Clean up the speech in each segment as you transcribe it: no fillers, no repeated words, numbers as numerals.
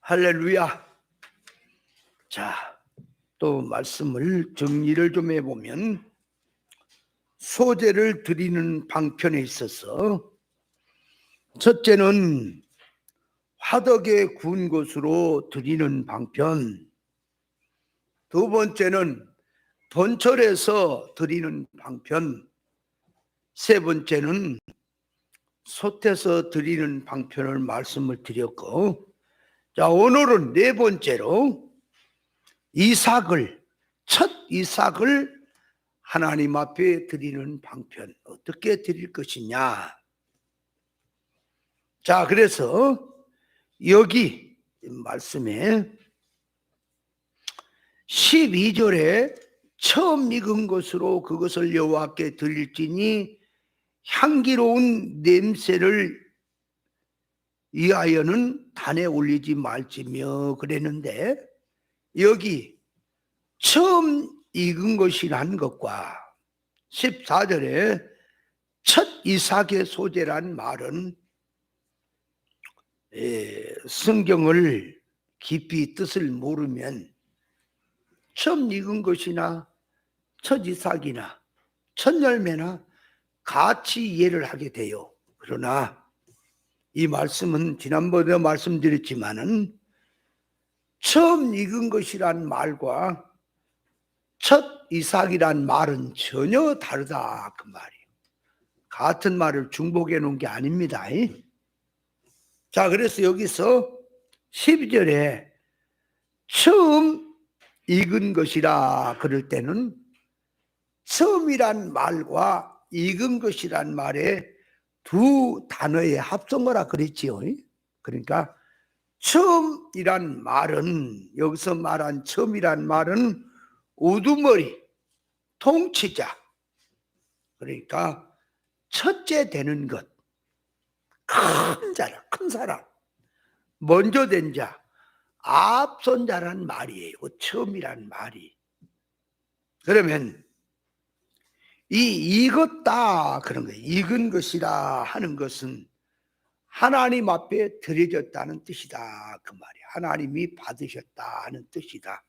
할렐루야. 자, 또 말씀을 정리를 좀 해보면 소제를 드리는 방편에 있어서 첫째는 화덕에 구운 것으로 드리는 방편, 두 번째는 번철에서 드리는 방편, 세 번째는 솥에서 드리는 방편을 말씀을 드렸고, 자, 오늘은 네 번째로 첫 이삭을 하나님 앞에 드리는 방편, 어떻게 드릴 것이냐. 자, 그래서 여기 말씀에 12절에 처음 익은 것으로 그것을 여호와께 드릴지니 향기로운 냄새를 위하여는 단에 올리지 말지며 그랬는데, 여기 처음 익은 것이라는 것과 14절에 첫 이삭의 소재란 말은 성경을 깊이 뜻을 모르면 처음 익은 것이나 첫 이삭이나 첫 열매나 같이 이해를 하게 돼요. 그러나 이 말씀은 지난번에 말씀드렸지만은 처음 익은 것이란 말과 첫 이삭이란 말은 전혀 다르다 그 말이에요. 같은 말을 중복해 놓은 게 아닙니다. 자, 그래서 여기서 12절에 처음 익은 것이라 그럴 때는 처음이란 말과 익은 것이란 말의 두 단어의 합성어라 그랬지요. 그러니까 처음이란 말은, 여기서 말한 처음이란 말은 우두머리, 통치자, 그러니까 첫째 되는 것, 큰 자라, 큰 사람, 먼저 된 자, 앞선 자란 말이에요. 처음이란 말이. 그러면 이 익었다 그런 거예요. 익은 것이라 하는 것은 하나님 앞에 드려졌다는 뜻이다 그 말이에요. 하나님이 받으셨다 하는 뜻이다.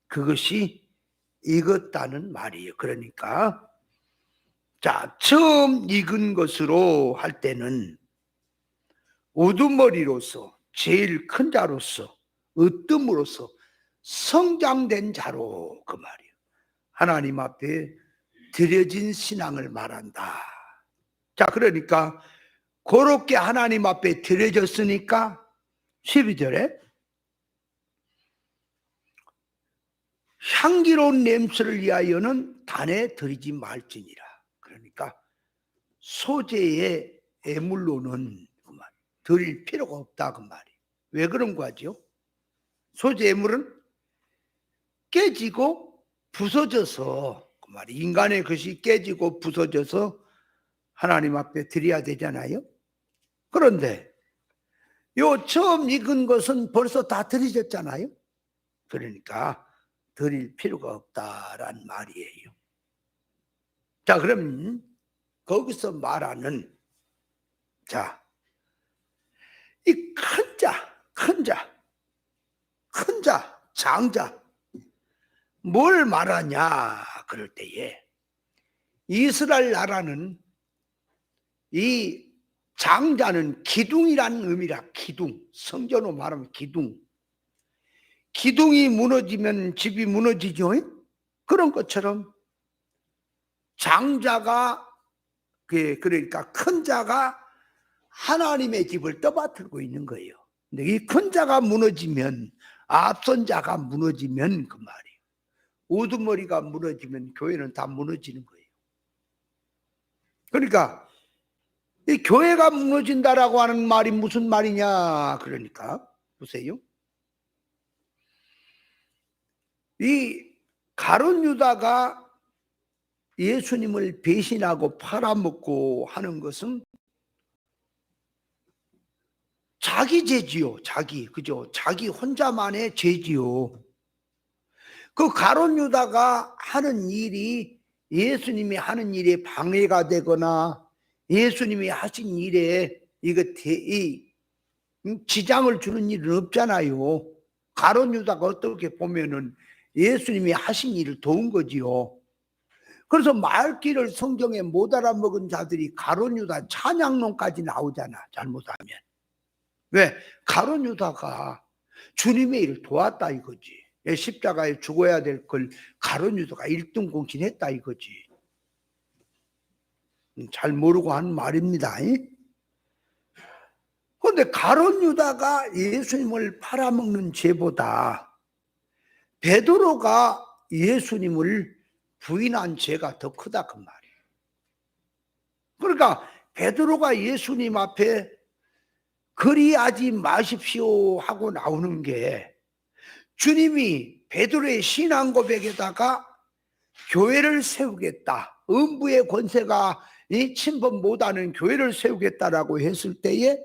그것이 익었다는 말이에요. 그러니까 자, 처음 익은 것으로 할 때는 우두머리로서, 제일 큰 자로서, 으뜸으로서 성장된 자로 그 말이에요. 하나님 앞에 드려진 신앙을 말한다. 자, 그러니까 그렇게 하나님 앞에 드려졌으니까 12절에 향기로운 냄새를 위하여는 단에 드리지 말지니라. 그러니까 소재의 애물로는 그 말, 드릴 필요가 없다 그 말이. 왜 그런 거죠? 소재 애물은 깨지고 부서져서 그 말이, 인간의 것이 깨지고 부서져서 하나님 앞에 드려야 되잖아요. 그런데 요 처음 익은 것은 벌써 다 드려졌잖아요. 그러니까 드릴 필요가 없다란 말이에요. 자, 그럼 거기서 말하는 자, 이 큰 자, 장자, 뭘 말하냐 그럴 때에 이스라엘 나라는 이 장자는 기둥이라는 의미라. 기둥, 성전으로 말하면 기둥이 무너지면 집이 무너지죠. 그런 것처럼 장자가, 그러니까 큰 자가 하나님의 집을 떠받들고 있는 거예요. 근데 이 큰 자가 무너지면, 앞선 자가 무너지면 그 말이에요. 우두머리가 무너지면 교회는 다 무너지는 거예요. 그러니까 이 교회가 무너진다라고 하는 말이 무슨 말이냐 그러니까 보세요. 이 가룟 유다가 예수님을 배신하고 팔아먹고 하는 것은 자기 죄지요. 그죠? 자기 혼자만의 죄지요. 그 가룟 유다가 하는 일이 예수님이 하는 일에 방해가 되거나 예수님이 하신 일에 지장을 주는 일은 없잖아요. 가룟 유다가 어떻게 보면은 예수님이 하신 일을 도운 거지요. 그래서 말귀를 성경에 못 알아먹은 자들이 가룟 유다 찬양론까지 나오잖아, 잘못하면. 왜? 가룟 유다가 주님의 일을 도왔다 이거지. 십자가에 죽어야 될 걸 가룟 유다가 1등 공신했다 이거지. 잘 모르고 하는 말입니다. 그런데 가룟 유다가 예수님을 팔아먹는 죄보다 베드로가 예수님을 부인한 죄가 더 크다 그 말이에요. 그러니까 베드로가 예수님 앞에 그리하지 마십시오 하고 나오는 게 주님이 베드로의 신앙 고백에다가 교회를 세우겠다, 음부의 권세가 침범 못하는 교회를 세우겠다라고 했을 때에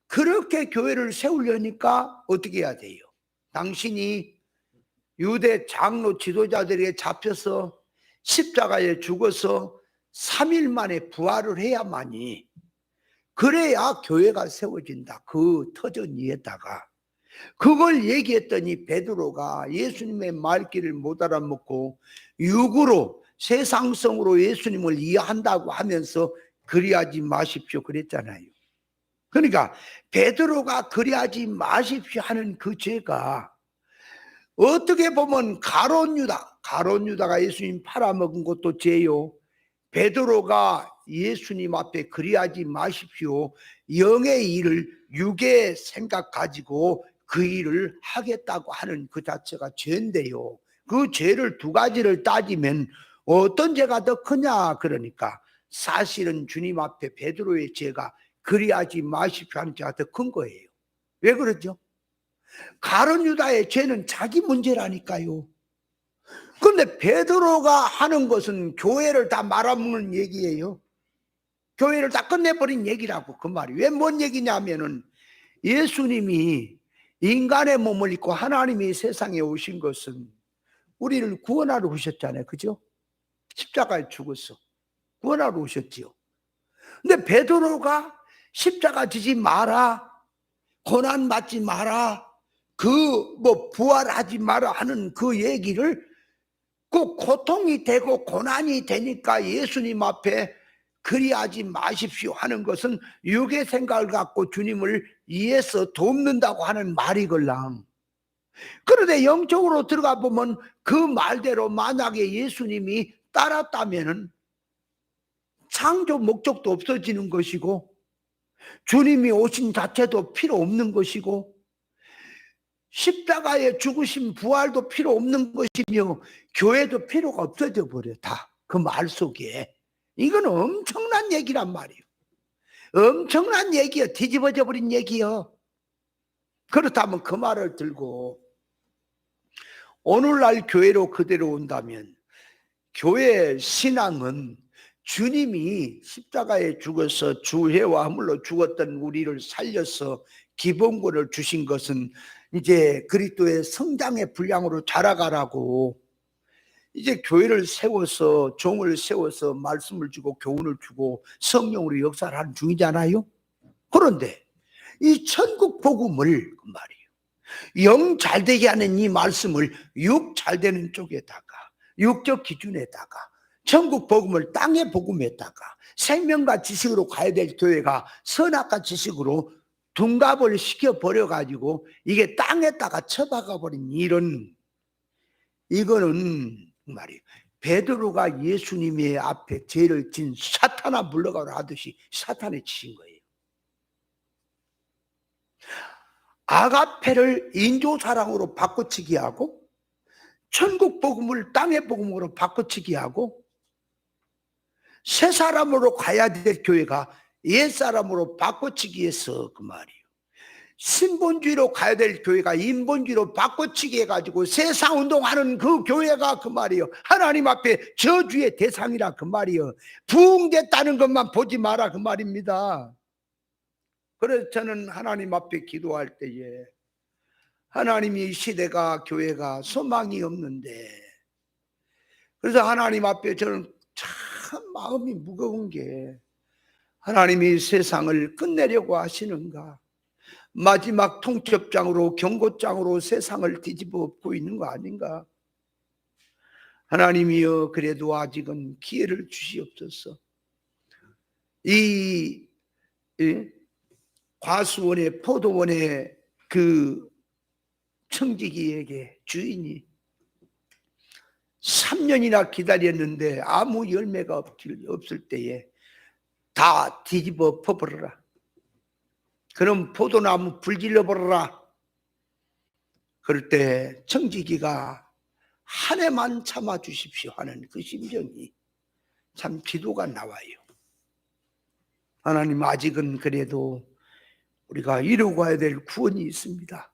그렇게 교회를 세우려니까 어떻게 해야 돼요? 당신이 유대 장로 지도자들에게 잡혀서 십자가에 죽어서 3일 만에 부활을 해야만이, 그래야 교회가 세워진다. 그 터전 위에다가 그걸 얘기했더니 베드로가 예수님의 말귀를 못 알아먹고 육으로 세상성으로 예수님을 이해한다고 하면서 그리하지 마십시오 그랬잖아요. 그러니까 베드로가 그리하지 마십시오 하는 그 죄가 어떻게 보면 가룟 유다가 예수님 팔아먹은 것도 죄요. 베드로가 예수님 앞에 그리하지 마십시오, 영의 일을 육의 생각 가지고 그 일을 하겠다고 하는 그 자체가 죄인데요. 그 죄를 두 가지를 따지면 어떤 죄가 더 크냐, 그러니까 사실은 주님 앞에 베드로의 죄가 그리하지 마십시오 하는 죄가 더 큰 거예요. 왜 그러죠? 가룟 유다의 죄는 자기 문제라니까요. 그런데 베드로가 하는 것은 교회를 다 말아먹는 얘기예요. 교회를 다 끝내버린 얘기라고 그 말이. 왜 뭔 얘기냐면은 예수님이 인간의 몸을 입고 하나님이 세상에 오신 것은 우리를 구원하러 오셨잖아요. 그죠? 십자가에 죽었어. 구원하러 오셨지요. 근데 베드로가 십자가 지지 마라, 고난 받지 마라, 부활하지 마라 하는 그 얘기를 그 고통이 되고 고난이 되니까 예수님 앞에 그리하지 마십시오 하는 것은 육의 생각을 갖고 주님을 이해해서 돕는다고 하는 말이걸랑. 그런데 영적으로 들어가 보면 그 말대로 만약에 예수님이 따랐다면은 창조 목적도 없어지는 것이고 주님이 오신 자체도 필요 없는 것이고 십자가에 죽으신 부활도 필요 없는 것이며 교회도 필요가 없어져 버려. 다 그 말 속에. 이건 엄청난 얘기란 말이에요. 엄청난 얘기요. 뒤집어져 버린 얘기요. 그렇다면 그 말을 들고 오늘날 교회로 그대로 온다면 교회의 신앙은 주님이 십자가에 죽어서 주회와 화물로 죽었던 우리를 살려서 기본권을 주신 것은 이제 그리스도의 성장의 분량으로 자라가라고 이제 교회를 세워서 종을 세워서 말씀을 주고 교훈을 주고 성령으로 역사를 하는 중이잖아요. 그런데 이 천국 복음을 그 말이에요, 영 잘되게 하는 이 말씀을 육 잘되는 쪽에다가 육적 기준에다가 천국 복음을 땅의 복음에다가 생명과 지식으로 가야 될 교회가 선악과 지식으로 둔갑을 시켜버려 가지고 이게 땅에다가 처박아 버린 이거는 말이에요, 베드로가 예수님의 앞에 죄를 진 사탄아 물러가라 하듯이 사탄에 치신 거예요. 아가페를 인조사랑으로 바꿔치기 하고 천국 복음을 땅의 복음으로 바꿔치기 하고 새 사람으로 가야 될 교회가 옛 사람으로 바꿔치기 해서 그 말이에요. 신본주의로 가야 될 교회가 인본주의로 바꿔치기 해가지고 세상운동하는 그 교회가 그 말이에요, 하나님 앞에 저주의 대상이라 그 말이에요. 부흥됐다는 것만 보지 마라 그 말입니다. 그래서 저는 하나님 앞에 기도할 때에 하나님이 이 시대가 교회가 소망이 없는데, 그래서 하나님 앞에 저는 참 마음이 무거운 게 하나님이 세상을 끝내려고 하시는가, 마지막 통첩장으로 경고장으로 세상을 뒤집어 엎고 있는 거 아닌가? 하나님이여, 그래도 아직은 기회를 주시옵소서. 이 과수원의 포도원의 그 청지기에게 주인이 3년이나 기다렸는데 아무 열매가 없을 때에 다 뒤집어 엎어버려라. 그럼 포도나무 불질러 버려라. 그럴 때 청지기가 한 해만 참아 주십시오 하는 그 심정이 참 기도가 나와요. 하나님, 아직은 그래도 우리가 이루고 가야 될 구원이 있습니다.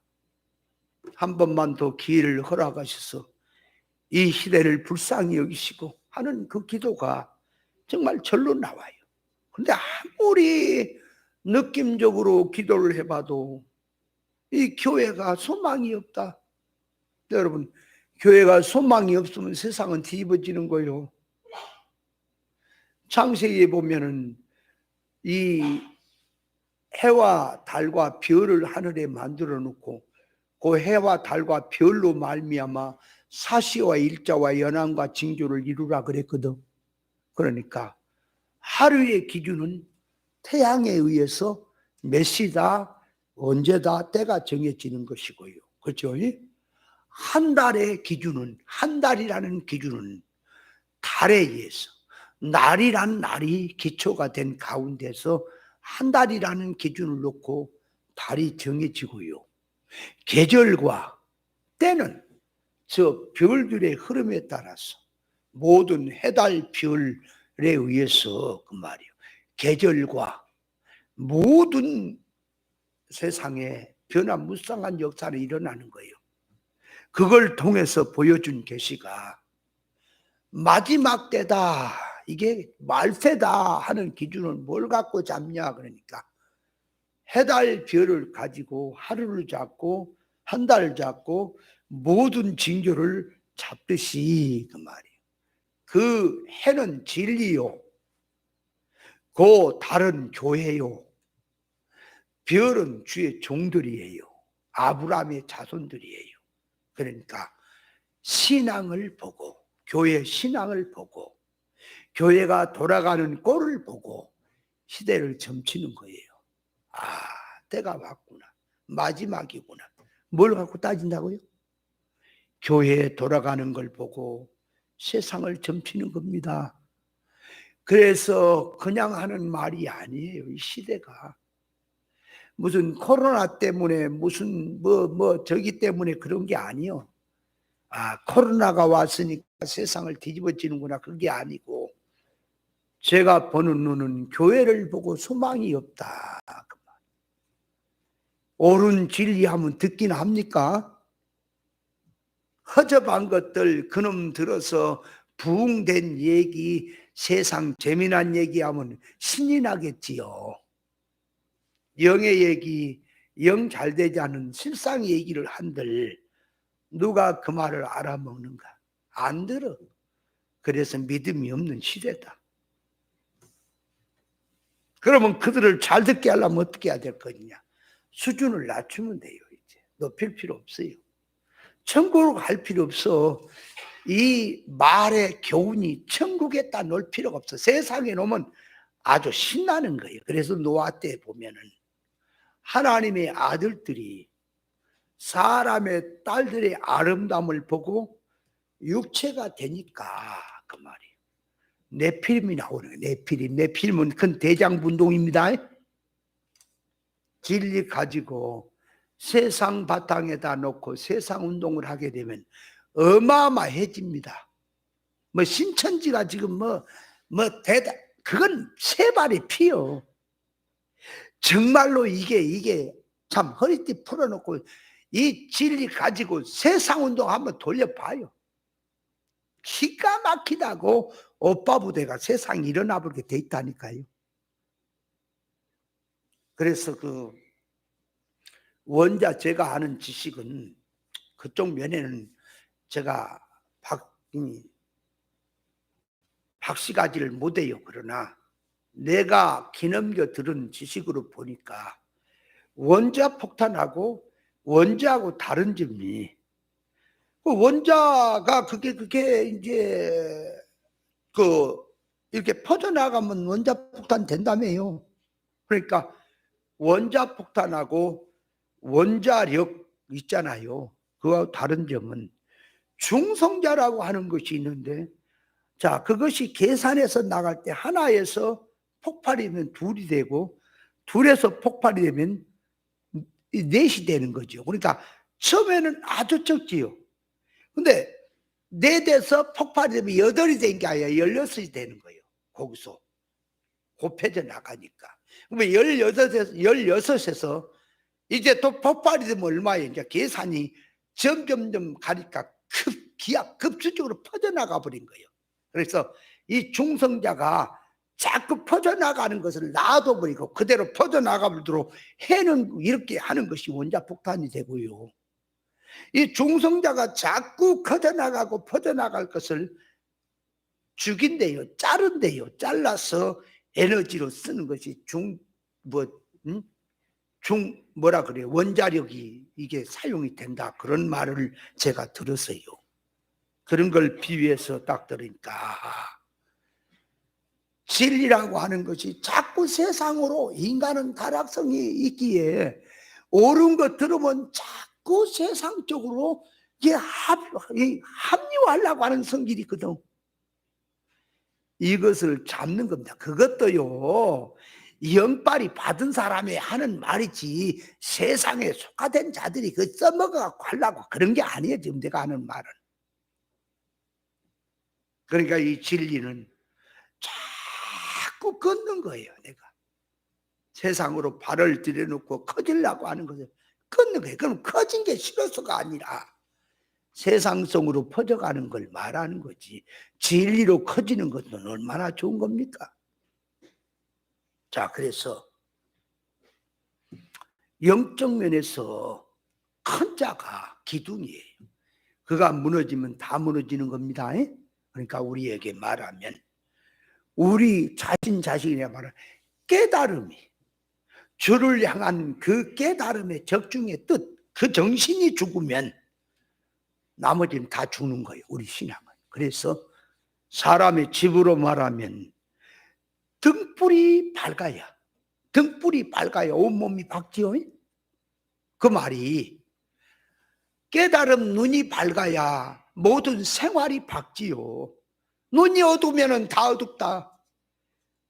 한 번만 더 기회를 허락하셔서 이 시대를 불쌍히 여기시고 하는 그 기도가 정말 절로 나와요. 그런데 아무리 느낌적으로 기도를 해봐도 이 교회가 소망이 없다. 여러분, 교회가 소망이 없으면 세상은 뒤집어지는 거예요. 창세기에 보면은 이 해와 달과 별을 하늘에 만들어 놓고 그 해와 달과 별로 말미암아 사시와 일자와 연한과 징조를 이루라 그랬거든. 그러니까 하루의 기준은 태양에 의해서 몇 시다, 언제다 때가 정해지는 것이고요. 그렇죠? 한 달의 기준은, 한 달이라는 기준은 달에 의해서, 날이란 날이 기초가 된 가운데서 한 달이라는 기준을 놓고 달이 정해지고요. 계절과 때는 저 별들의 흐름에 따라서 모든 해달 별에 의해서 그 말이에요. 계절과 모든 세상에 변화무쌍한 역사를 일어나는 거예요. 그걸 통해서 보여준 계시가 마지막 때다, 이게 말세다 하는 기준은 뭘 갖고 잡냐 그러니까 해달 별을 가지고 하루를 잡고 한 달 잡고 모든 징조를 잡듯이 그 말이에요. 그 해는 진리요, 그 달은 교회요, 별은 주의 종들이에요. 아브라함의 자손들이에요. 그러니까 신앙을 보고, 교회 신앙을 보고, 교회가 돌아가는 꼴을 보고 시대를 점치는 거예요. 아, 때가 왔구나, 마지막이구나. 뭘 갖고 따진다고요? 교회에 돌아가는 걸 보고 세상을 점치는 겁니다. 그래서 그냥 하는 말이 아니에요. 이 시대가 무슨 코로나 때문에 무슨 저기 때문에 그런 게 아니요. 아, 코로나가 왔으니까 세상을 뒤집어지는구나, 그게 아니고 제가 보는 눈은 교회를 보고 소망이 없다. 옳은 진리하면 듣긴 합니까? 허접한 것들 그놈 들어서 부흥된 얘기, 세상 재미난 얘기하면 신이 나겠지요. 영의 얘기, 영 잘 되지 않은 실상 얘기를 한들 누가 그 말을 알아먹는가? 안 들어. 그래서 믿음이 없는 시대다. 그러면 그들을 잘 듣게 하려면 어떻게 해야 될 거냐? 수준을 낮추면 돼요. 이제 높일 필요 없어요. 천국으로 갈 필요 없어. 이 말의 교훈이 천국에다 놓을 필요가 없어. 세상에 놓으면 아주 신나는 거예요. 그래서 노아 때 보면은 하나님의 아들들이 사람의 딸들의 아름다움을 보고 육체가 되니까 그 말이에요. 네피림이 나오는 거예요. 네피림은 큰 대장분동입니다. 진리 가지고 세상 바탕에다 놓고 세상 운동을 하게 되면 어마어마해집니다. 뭐 신천지가 지금 그건 세 발이 피요. 정말로 이게 참 허리띠 풀어놓고 이 진리 가지고 세상 운동 한번 돌려봐요. 기가 막히다고 오빠 부대가 세상에 일어나 보게 돼 있다니까요. 그래서 그 원자 제가 아는 지식은 그쪽 면에는 제가 박씨가지를 못해요. 그러나 내가 기넘겨 들은 지식으로 보니까 원자 폭탄하고 원자하고 다른 점이, 그 원자가 그게 이제 이렇게 퍼져나가면 원자 폭탄 된다며요. 그러니까 원자 폭탄하고 원자력 있잖아요. 그와 다른 점은 중성자라고 하는 것이 있는데, 자, 그것이 계산해서 나갈 때 하나에서 폭발이 되면 둘이 되고, 둘에서 폭발이 되면 넷이 되는 거죠. 그러니까 처음에는 아주 적지요. 근데 넷에서 폭발이 되면 여덟이 된 게 아니라 16이 되는 거예요. 거기서 곱해져 나가니까. 그러면 16에서 이제 또 폭발이 되면 얼마예요? 이제 계산이 점점점 가니까 급수적으로 퍼져나가 버린 거예요. 그래서 이 중성자가 자꾸 퍼져나가는 것을 놔둬버리고 그대로 퍼져나가도록 해는 이렇게 하는 것이 원자폭탄이 되고요. 이 중성자가 자꾸 커져나가고 퍼져나갈 것을 죽인대요. 자른대요. 잘라서 에너지로 쓰는 것이 뭐라 그래요? 원자력이 이게 사용이 된다. 그런 말을 제가 들었어요. 그런 걸 비유해서 딱 들으니까 진리라고 하는 것이 자꾸 세상으로, 인간은 타락성이 있기에 옳은 것 들으면 자꾸 세상적으로 이게 합리화하려고 하는 성질이 있거든. 이것을 잡는 겁니다. 그것도요, 영빨이 받은 사람이 하는 말이지 세상에 속화된 자들이 그 써먹어갖고 하려고 그런 게 아니에요. 지금 내가 하는 말은. 그러니까 이 진리는 자꾸 걷는 거예요. 내가 세상으로 발을 들여놓고 커지려고 하는 것을 걷는 거예요. 그럼 커진 게 싫어서가 아니라 세상성으로 퍼져가는 걸 말하는 거지, 진리로 커지는 것은 얼마나 좋은 겁니까? 자, 그래서 영적 면에서 큰 자가 기둥이에요. 그가 무너지면 다 무너지는 겁니다. 그러니까 우리에게 말하면, 우리 자신에게 말하면 깨달음이, 주를 향한 그 깨달음의 적중의 뜻, 그 정신이 죽으면 나머지는 다 죽는 거예요. 우리 신앙은. 그래서 사람의 집으로 말하면 등불이 밝아야 온몸이 밝지요. 그 말이 깨달음 눈이 밝아야 모든 생활이 밝지요. 눈이 어두우면 다 어둡다.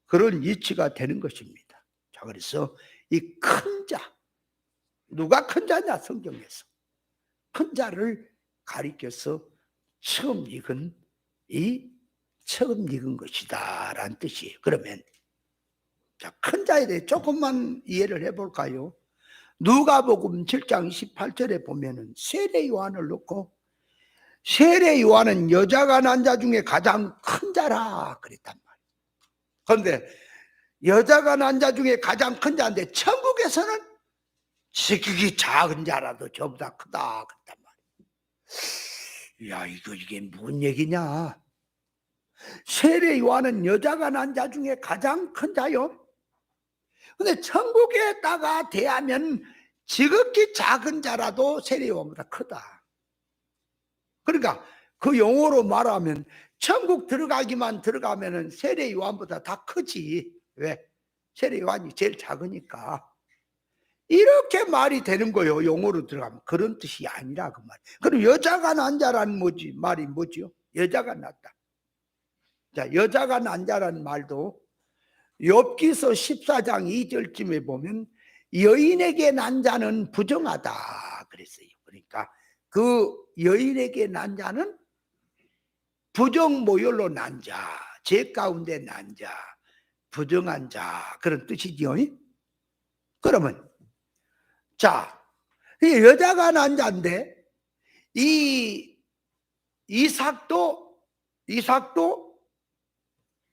그런 이치가 되는 것입니다. 자, 그래서 이 큰 자, 누가 큰 자냐? 성경에서 큰 자를 가리켜서 처음 익은 것이다 라는 뜻이에요. 그러면 자, 큰 자에 대해 조금만 이해를 해볼까요? 누가복음 7장 18절에 보면은 세례 요한을 놓고, 세례 요한은 여자가 난 자 중에 가장 큰 자라 그랬단 말이에요. 그런데 여자가 난 자 중에 가장 큰 자인데 천국에서는 지극히 작은 자라도 저보다 크다 그랬단 말이에요. 야, 이게 무슨 얘기냐? 세례 요한은 여자가 난 자 중에 가장 큰 자요. 근데 천국에다가 대하면 지극히 작은 자라도 세례 요한보다 크다. 그러니까 그 용어로 말하면 천국 들어가면은 세례 요한보다 다 크지. 왜? 세례 요한이 제일 작으니까. 이렇게 말이 되는 거예요. 용어로 들어가면. 그런 뜻이 아니라 그 말. 그럼 여자가 난 자라는 말이 뭐지요? 여자가 났다. 자, 여자가 난 자라는 말도 욥기서 14장 2절쯤에 보면 여인에게 난 자는 부정하다 그랬어요. 그러니까 그 여인에게 난 자는 부정 모혈로 난 자, 죄 가운데 난 자, 부정한 자, 그런 뜻이지요. 그러면 자, 여자가 난 자인데 이삭도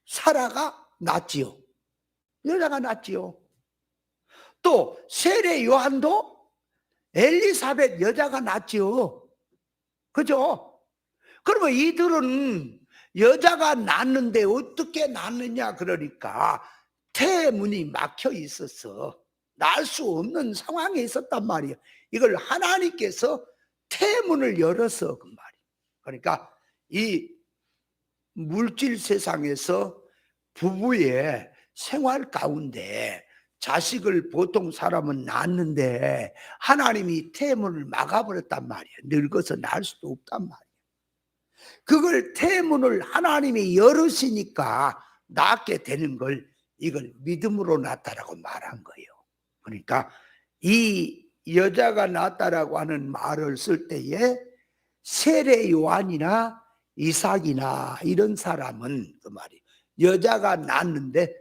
사라가 낳지요. 여자가 낳지요. 또 세례 요한도 엘리사벳 여자가 낳지요. 그죠? 그러면 이들은 여자가 낳는데 어떻게 낳느냐 그러니까 태문이 막혀 있었어. 날 수 없는 상황에 있었단 말이에요. 이걸 하나님께서 태문을 열어서 그 말이에요. 그러니까 이 물질 세상에서 부부의 생활 가운데 자식을 보통 사람은 낳는데 하나님이 태문을 막아버렸단 말이에요. 늙어서 낳을 수도 없단 말이에요. 그걸 태문을 하나님이 열으시니까 낳게 되는 걸 이걸 믿음으로 낳았다라고 말한 거예요. 그러니까 이 여자가 낳았다라고 하는 말을 쓸 때에 세례 요한이나 이삭이나 이런 사람은 그 말이 여자가 낳았는데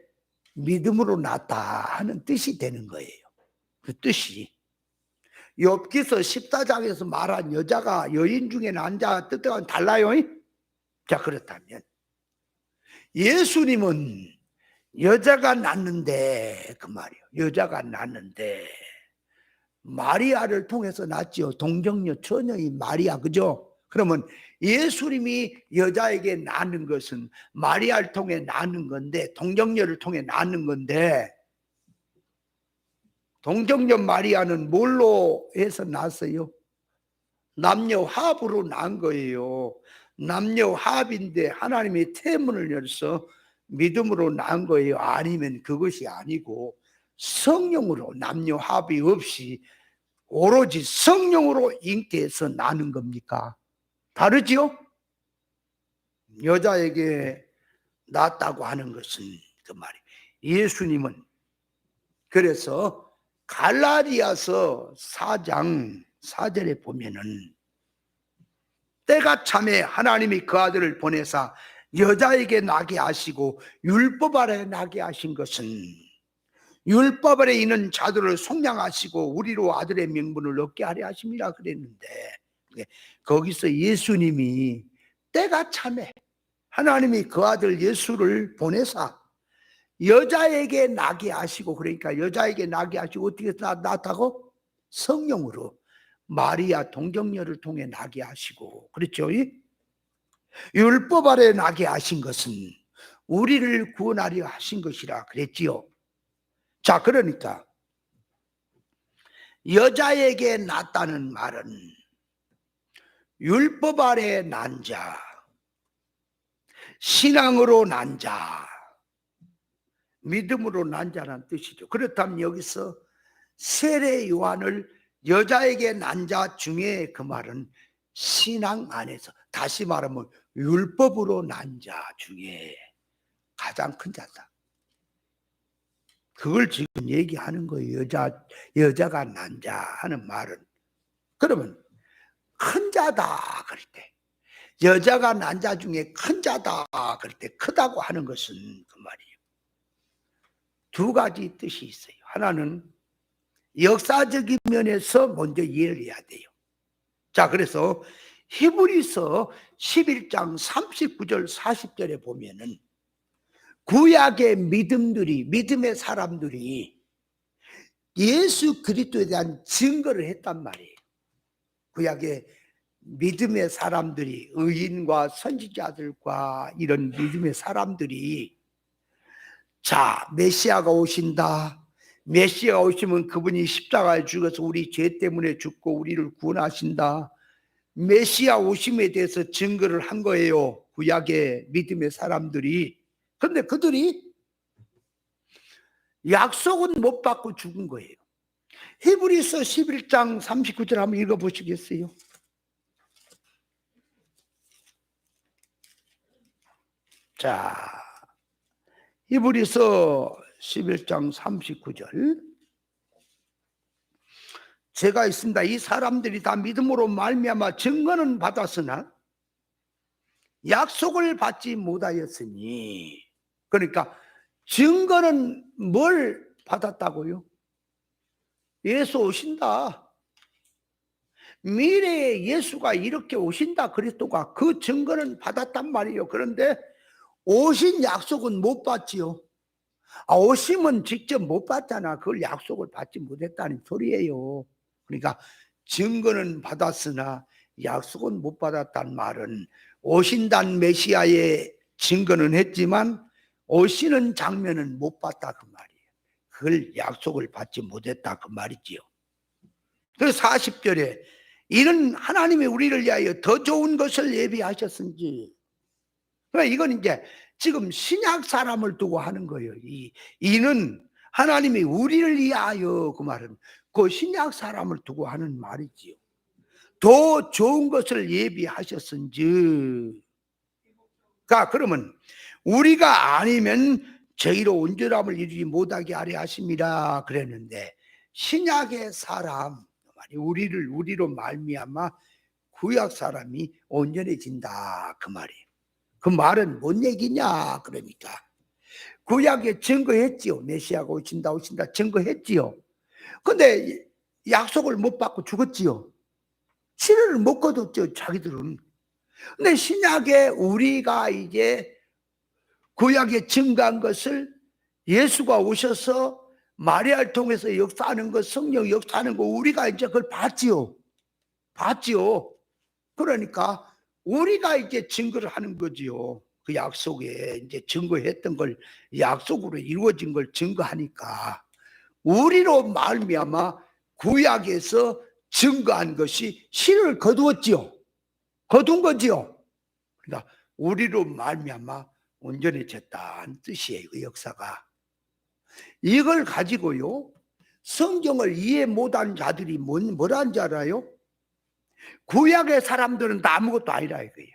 믿음으로 낳았다 하는 뜻이 되는 거예요. 그 뜻이 욥기서 14장에서 말한 여자가 여인 중에 난 자 뜻과는 달라요. 자, 그렇다면 예수님은 여자가 낳는데 그 말이에요. 여자가 낳는데 마리아를 통해서 낳지요. 동정녀 처녀인 마리아, 그죠? 그러면 예수님이 여자에게 낳는 것은 마리아를 통해 낳는 건데, 동정녀를 통해 낳는 건데, 동정녀 마리아는 뭘로 해서 낳았어요? 남녀 합으로 낳은 거예요. 남녀 합인데 하나님이 태문을 열어서 믿음으로 낳은 거예요. 아니면 그것이 아니고 성령으로 남녀 합이 없이 오로지 성령으로 잉태해서 낳는 겁니까? 다르지요? 여자에게 낳았다고 하는 것은 그 말이에요. 예수님은 그래서 갈라디아서 4장 4절에 보면은 때가 참에 하나님이 그 아들을 보내사 여자에게 나게 하시고 율법 아래 나게 하신 것은 율법 아래 있는 자들을 속량하시고 우리로 아들의 명분을 얻게 하려 하심이라 그랬는데, 거기서 예수님이 때가 참에 하나님이 그 아들 예수를 보내사 여자에게 나게 하시고, 그러니까 여자에게 나게 하시고 어떻게 낳았다고? 성령으로 마리아 동정녀를 통해 나게 하시고, 그렇죠? 율법 아래 나게 하신 것은 우리를 구원하려 하신 것이라 그랬지요. 자, 그러니까 여자에게 낳았다는 말은 율법 아래 난 자, 신앙으로 난 자, 믿음으로 난 자라는 뜻이죠. 그렇다면 여기서 세례 요한을 여자에게 난 자 중에 그 말은 신앙 안에서, 다시 말하면 율법으로 난 자 중에 가장 큰 자다. 그걸 지금 얘기하는 거예요. 여자가 난 자 하는 말은. 그러면 큰 자다 그럴 때, 여자가 난 자 중에 큰 자다 그럴 때, 크다고 하는 것은 그 말이에요. 두 가지 뜻이 있어요. 하나는 역사적인 면에서 먼저 이해를 해야 돼요. 자, 그래서 히브리서 11장 39절 40절에 보면은 구약의 믿음의 사람들이 예수 그리스도에 대한 증거를 했단 말이에요. 구약의 믿음의 사람들이, 의인과 선지자들과 이런 믿음의 사람들이, 자, 메시아가 오신다. 메시아가 오시면 그분이 십자가에 죽어서 우리 죄 때문에 죽고 우리를 구원하신다. 메시아 오심에 대해서 증거를 한 거예요. 구약의 믿음의 사람들이. 그런데 그들이 약속은 못 받고 죽은 거예요. 히브리서 11장 39절 한번 읽어보시겠어요? 자, 히브리서 11장 39절 제가 있습니다. 이 사람들이 다 믿음으로 말미암아 증거는 받았으나 약속을 받지 못하였으니, 그러니까 증거는 뭘 받았다고요? 예수 오신다. 미래에 예수가 이렇게 오신다, 그리스도가. 그 증거는 받았단 말이에요. 그런데 오신 약속은 못 받지요. 오심은 직접 못 받잖아. 그걸 약속을 받지 못했다는 소리예요. 그러니까 증거는 받았으나 약속은 못 받았단 말은 오신다는 메시아의 증거는 했지만 오시는 장면은 못 봤다 그 말이에요. 그걸 약속을 받지 못했다 그 말이지요. 그래서 40절에 이는 하나님이 우리를 위하여 더 좋은 것을 예비하셨은지. 그러니까 이건 이제 지금 신약 사람을 두고 하는 거예요. 이는 하나님이 우리를 위하여, 그 말은 그 신약 사람을 두고 하는 말이지요. 더 좋은 것을 예비하셨은지. 그러니까 그러면 우리가 아니면 저희로 온전함을 이루지 못하게 하려 하심이라 그랬는데, 신약의 사람, 우리로 말미암아 구약 사람이 온전해진다 그 말이에요. 그 말은 뭔 얘기냐 그러니까, 구약에 증거했지요. 메시아가 오신다 증거했지요. 근데 약속을 못 받고 죽었지요. 시련을 못 거뒀죠 자기들은. 근데 신약에 우리가 이제 구약에 증거한 것을 예수가 오셔서 마리아를 통해서 역사하는 것, 성령 역사하는 거 우리가 이제 그걸 봤지요. 그러니까 우리가 이제 증거를 하는 거지요. 그 약속에 이제 증거했던 걸, 약속으로 이루어진 걸 증거하니까 우리로 말미암아 구약에서 증거한 것이 실을 거두었지요. 거둔 거지요. 그러니까 우리로 말미암아 온전해졌다는 뜻이에요. 그 역사가. 이걸 가지고요, 성경을 이해 못한 자들이 뭐라는 줄 알아요? 구약의 사람들은 다 아무것도 아니라 이거예요.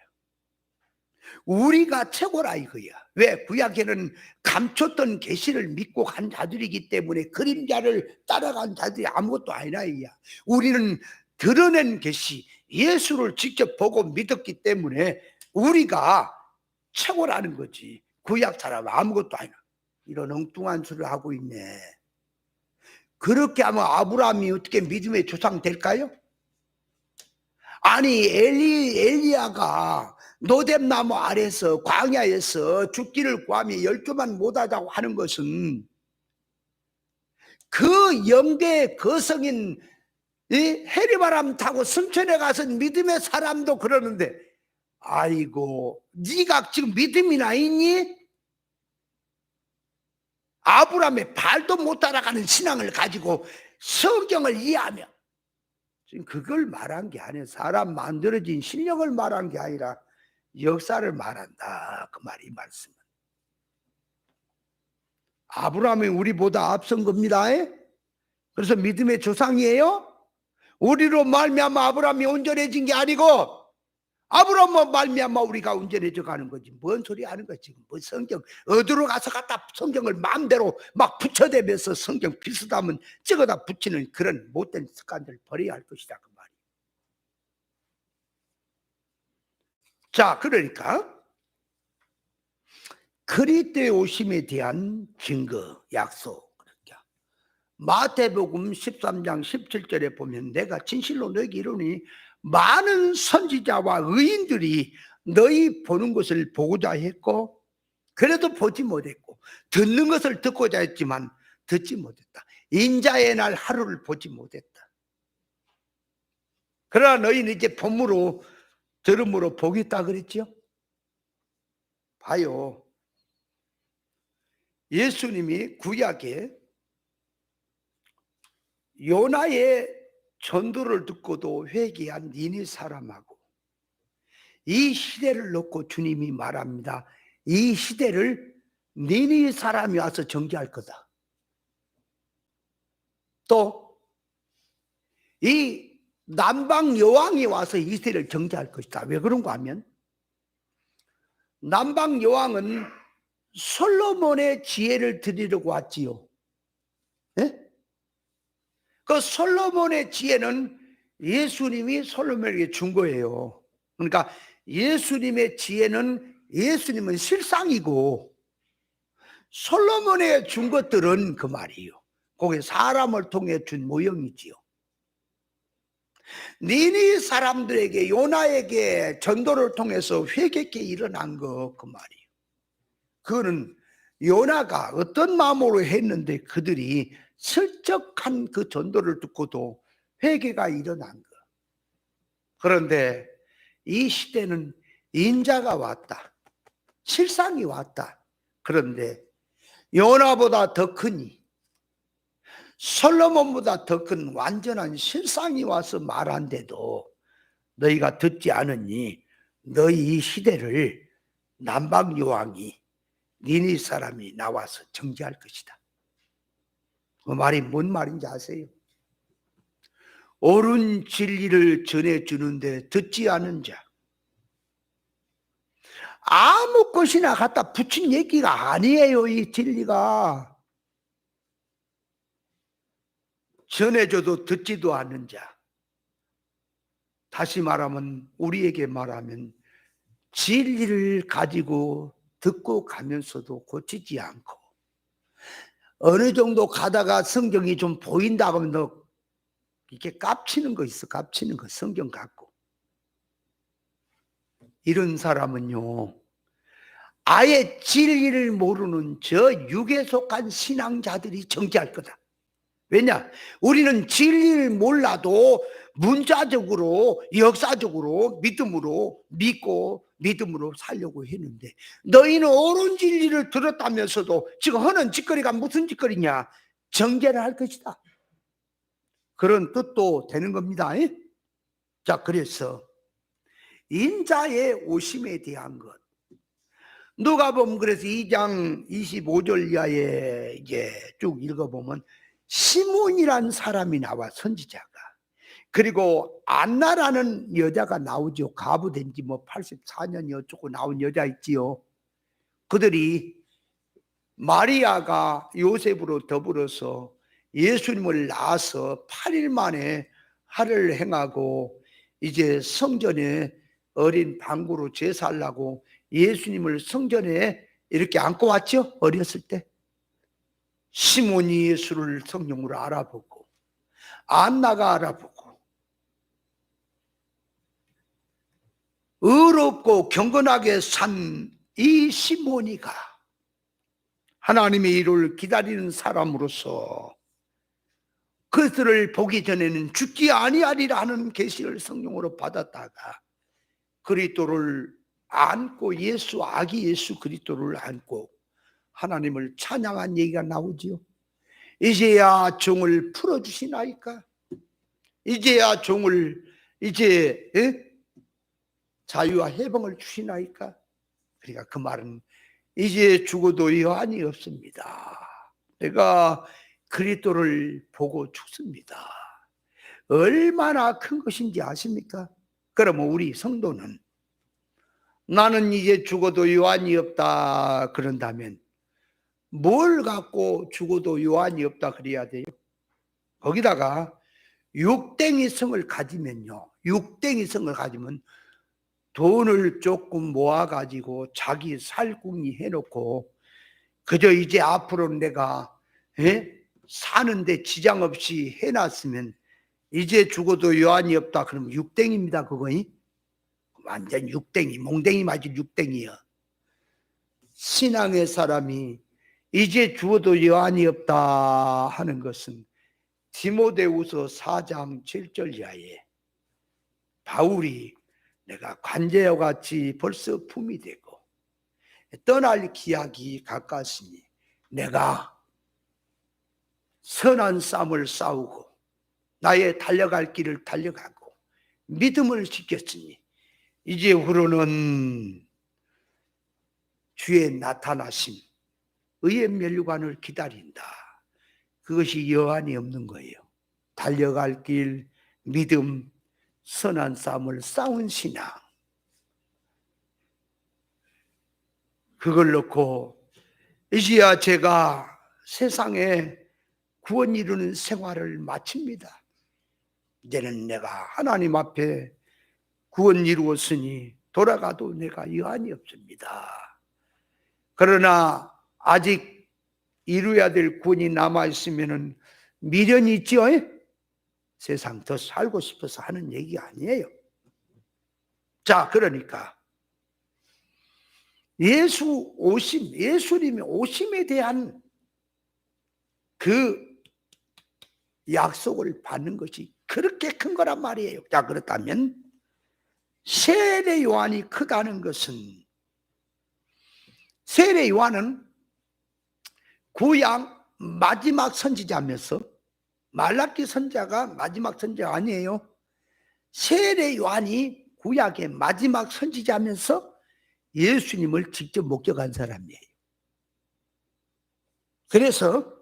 우리가 최고라 이거야. 왜? 구약에는 감췄던 계시를 믿고 간 자들이기 때문에 그림자를 따라간 자들이 아무것도 아니라 이야. 우리는 드러낸 계시, 예수를 직접 보고 믿었기 때문에 우리가 최고라는 거지. 구약 사람은 아무것도 아니라. 이런 엉뚱한 소리를 하고 있네. 그렇게 하면 아브라함이 어떻게 믿음의 조상 될까요? 아니 엘리야가 노뎀나무 아래서 광야에서 죽기를 구하며 12만 못하자고 하는 것은 그 영계의 거성인 해리바람 타고 승천에 가서 믿음의 사람도 그러는데, 아이고 네가 지금 믿음이나 있니? 아브라함의 발도 못 따라가는 신앙을 가지고 성경을 이해하며, 지금 그걸 말한 게 아니에요. 사람 만들어진 실력을 말한 게 아니라 역사를 말한다 그 말이, 말씀은. 아브라함이 우리보다 앞선 겁니다. 그래서 믿음의 조상이에요. 우리로 말미암아 아브라함이 온전해진 게 아니고 아브라함으로 말미암아 우리가 온전해져 가는 거지. 뭔 소리 하는 거지 지금. 뭐 성경 어디로 가서 갖다 성경을 마음대로 막 붙여대면서 성경 비슷하면 찍어다 붙이는 그런 못된 습관들 버려야 할 것이다 그 말이에요. 자, 그러니까 그리스도의 오심에 대한 증거, 약속. 그러니까 마태복음 13장 17절에 보면 내가 진실로 너에게 이르노니 많은 선지자와 의인들이 너희 보는 것을 보고자 했고 그래도 보지 못했고, 듣는 것을 듣고자 했지만 듣지 못했다. 인자의 날 하루를 보지 못했다. 그러나 너희는 이제 본으로 들음으로 보겠다 그랬죠. 봐요. 예수님이 구약에 요나의 전도를 듣고도 회개한 니네 사람하고 이 시대를 놓고 주님이 말합니다. 이 시대를 니네 사람이 와서 정죄할 거다. 또 이 남방 여왕이 와서 이 시대를 정죄할 것이다. 왜 그런가 하면 남방 여왕은 솔로몬의 지혜를 드리려고 왔지요. 네? 그 솔로몬의 지혜는 예수님이 솔로몬에게 준 거예요. 그러니까 예수님의 지혜는, 예수님은 실상이고 솔로몬에 준 것들은 그 말이에요. 그게 사람을 통해 준 모형이지요. 니네 사람들에게 요나에게 전도를 통해서 회개케 일어난 거 그 말이에요. 그거는 요나가 어떤 마음으로 했는데 그들이 슬쩍한 그 전도를 듣고도 회개가 일어난 거. 그런데 이 시대는 인자가 왔다. 실상이 왔다. 그런데 요나보다 더 크니 솔로몬보다 더 큰 완전한 실상이 와서 말한데도 너희가 듣지 않으니 너희 이 시대를 남방 여왕이 니네 사람이 나와서 정죄할 것이다. 그 말이 뭔 말인지 아세요? 옳은 진리를 전해주는데 듣지 않은 자, 아무 것이나 갖다 붙인 얘기가 아니에요. 이 진리가 전해줘도 듣지도 않는 자, 다시 말하면 우리에게 말하면 진리를 가지고 듣고 가면서도 고치지 않고 어느 정도 가다가 성경이 좀 보인다 하면 너 이렇게 깝치는 거 있어. 깝치는 거 성경 갖고. 이런 사람은요 아예 진리를 모르는 저 육에 속한 신앙자들이 정죄할 거다. 왜냐? 우리는 진리를 몰라도 문자적으로 역사적으로 믿음으로 믿고 믿음으로 살려고 했는데 너희는 옳은 진리를 들었다면서도 지금 하는 짓거리가 무슨 짓거리냐? 정죄를 할 것이다. 그런 뜻도 되는 겁니다. 자, 그래서 인자의 오심에 대한 것 누가복음 그래서 2장 25절 이하에 이제 쭉 읽어보면 시몬이라는 사람이 나와 선지자가 그리고 안나라는 여자가 나오죠. 가부된 지 뭐 84년이 어쩌고 나온 여자 있지요. 그들이 마리아가 요셉으로 더불어서 예수님을 낳아서 8일 만에 할을 행하고 이제 성전에 어린 방구로 제사하려고 예수님을 성전에 이렇게 안고 왔죠. 어렸을 때 시몬이 예수를 성령으로 알아보고 안나가 알아보고 의롭고 경건하게 산 이 시몬이가 하나님의 일을 기다리는 사람으로서 그들을 보기 전에는 죽지 아니하리라 하는 계시를 성령으로 받았다가 그리스도를 안고 예수 아기 예수 그리스도를 안고 하나님을 찬양한 얘기가 나오지요. 이제야 종을 풀어주시나이까? 이제야 종을 이제 자유와 해방을 주시나이까? 그러니까 그 말은 이제 죽어도 여한이 없습니다. 내가 그리스도를 보고 죽습니다. 얼마나 큰 것인지 아십니까? 그러면 우리 성도는 나는 이제 죽어도 요한이 없다 그런다면 뭘 갖고 죽어도 요한이 없다 그래야 돼요? 거기다가 육댕이 성을 가지면요 육댕이 성을 가지면 돈을 조금 모아가지고 자기 살궁이 해놓고 그저 이제 앞으로 내가 사는데 지장 없이 해놨으면 이제 죽어도 요한이 없다 그러면 육댕입니다. 그거 완전 육댕이 몽댕이 맞은 육댕이요. 신앙의 사람이 이제 죽어도 요한이 없다 하는 것은 디모데후서 4장 7절 이하에 바울이 내가 관제와 같이 벌써 품이 되고 떠날 기약이 가까우시니 내가 선한 싸움을 싸우고 나의 달려갈 길을 달려가고 믿음을 지켰으니 이제 후로는 주의 나타나심 의의 면류관을 기다린다. 그것이 여한이 없는 거예요. 달려갈 길 믿음 선한 싸움을 싸운 신앙 그걸 놓고 이제야 제가 세상에 구원 이루는 생활을 마칩니다. 이제는 내가 하나님 앞에 구원 이루었으니 돌아가도 내가 여한이 없습니다. 그러나 아직 이루어야 될 구원이 남아있으면 미련이 있지요. 세상 더 살고 싶어서 하는 얘기가 아니에요. 자, 그러니까 예수님의 오심에 대한 그 약속을 받는 것이 그렇게 큰 거란 말이에요. 자, 그렇다면 세례 요한이 크다는 것은 세례 요한은 구약 마지막 선지자면서 말라기 선지자가 마지막 선지자 아니에요. 세례 요한이 구약의 마지막 선지자면서 예수님을 직접 목격한 사람이에요. 그래서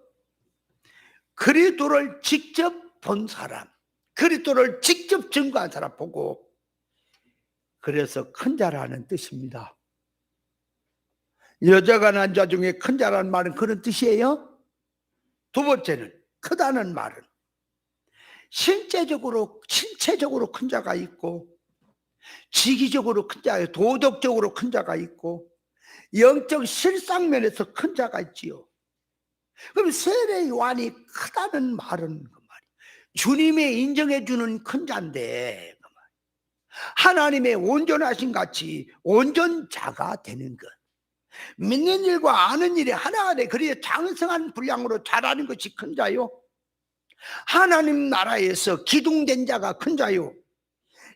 그리스도를 직접 본 사람, 그리스도를 직접 증거한 사람 보고, 그래서 큰 자라는 뜻입니다. 여자가 난 자 중에 큰 자라는 말은 그런 뜻이에요. 두 번째는 크다는 말은 신체적으로 큰 자가 있고, 지기적으로 큰 자가, 도덕적으로 큰 자가 있고, 영적 실상면에서 큰 자가 있지요. 그럼 세례 요한이 크다는 말은 그 말이에요. 주님의 인정해 주는 큰 자인데, 그 말이에요. 하나님의 온전하신 같이 온전자가 되는 것. 믿는 일과 아는 일이 하나가 돼. 그래야 장성한 분량으로 자라는 것이 큰 자요. 하나님 나라에서 기둥된 자가 큰 자요.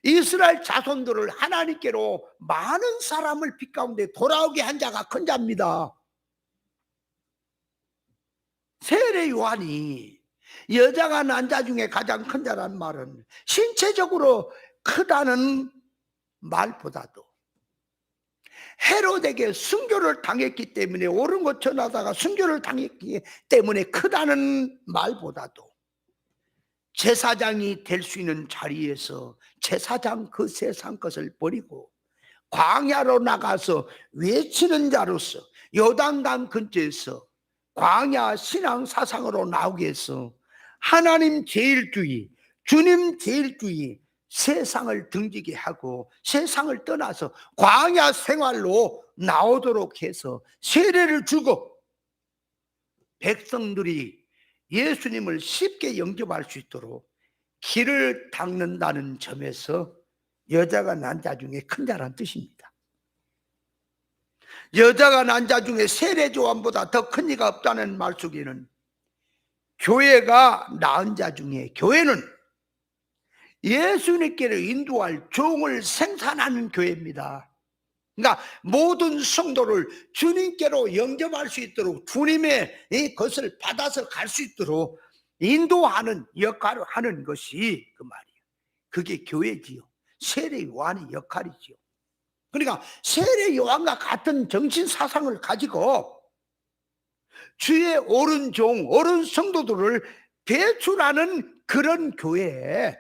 이스라엘 자손들을 하나님께로 많은 사람을 빛 가운데 돌아오게 한 자가 큰 자입니다. 세례 요한이 여자가 난 자 중에 가장 큰 자라는 말은 신체적으로 크다는 말보다도 헤롯에게 순교를 당했기 때문에, 옳은 것 전하다가 순교를 당했기 때문에 크다는 말보다도 제사장이 될 수 있는 자리에서 제사장 그 세상 것을 버리고 광야로 나가서 외치는 자로서 요단강 근처에서 광야 신앙 사상으로 나오게 해서 하나님 제일주의, 주님 제일주의, 세상을 등지게 하고 세상을 떠나서 광야 생활로 나오도록 해서 세례를 주고 백성들이 예수님을 쉽게 영접할 수 있도록 길을 닦는다는 점에서 여자가 난 자 중에 큰 자란 뜻입니다. 여자가 난 자 중에 세례 요한보다 더 큰 이가 없다는 말 속에는 교회가 낳은 자 중에, 교회는 예수님께로 인도할 종을 생산하는 교회입니다. 그러니까 모든 성도를 주님께로 영접할 수 있도록, 주님의 이 것을 받아서 갈 수 있도록 인도하는 역할을 하는 것이 그 말이에요. 그게 교회지요. 세례 요한의 역할이지요. 그러니까 세례 요한과 같은 정신 사상을 가지고 주의 옳은 종, 옳은 성도들을 배출하는 그런 교회에,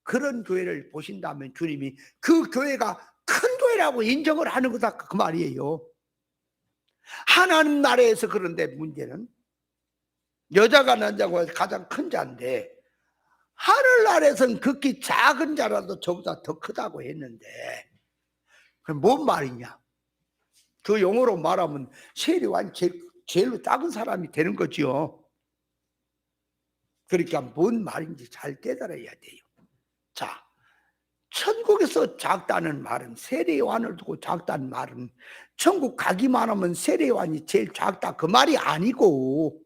그런 교회를 보신다면 주님이 그 교회가 큰 교회라고 인정을 하는 거다 그 말이에요. 하나님 나라에서 그런데 문제는 여자가 난 자가 가장 큰 자인데 하늘나라에서는 극히 작은 자라도 저보다 더 크다고 했는데, 그럼 뭔 말이냐? 그 용어로 말하면 세례 요한 제일로 작은 사람이 되는 거죠. 그러니까 뭔 말인지 잘 깨달아야 돼요. 자, 천국에서 작다는 말은, 세례 요한을 두고 작다는 말은 천국 가기만 하면 세례 요한이 제일 작다 그 말이 아니고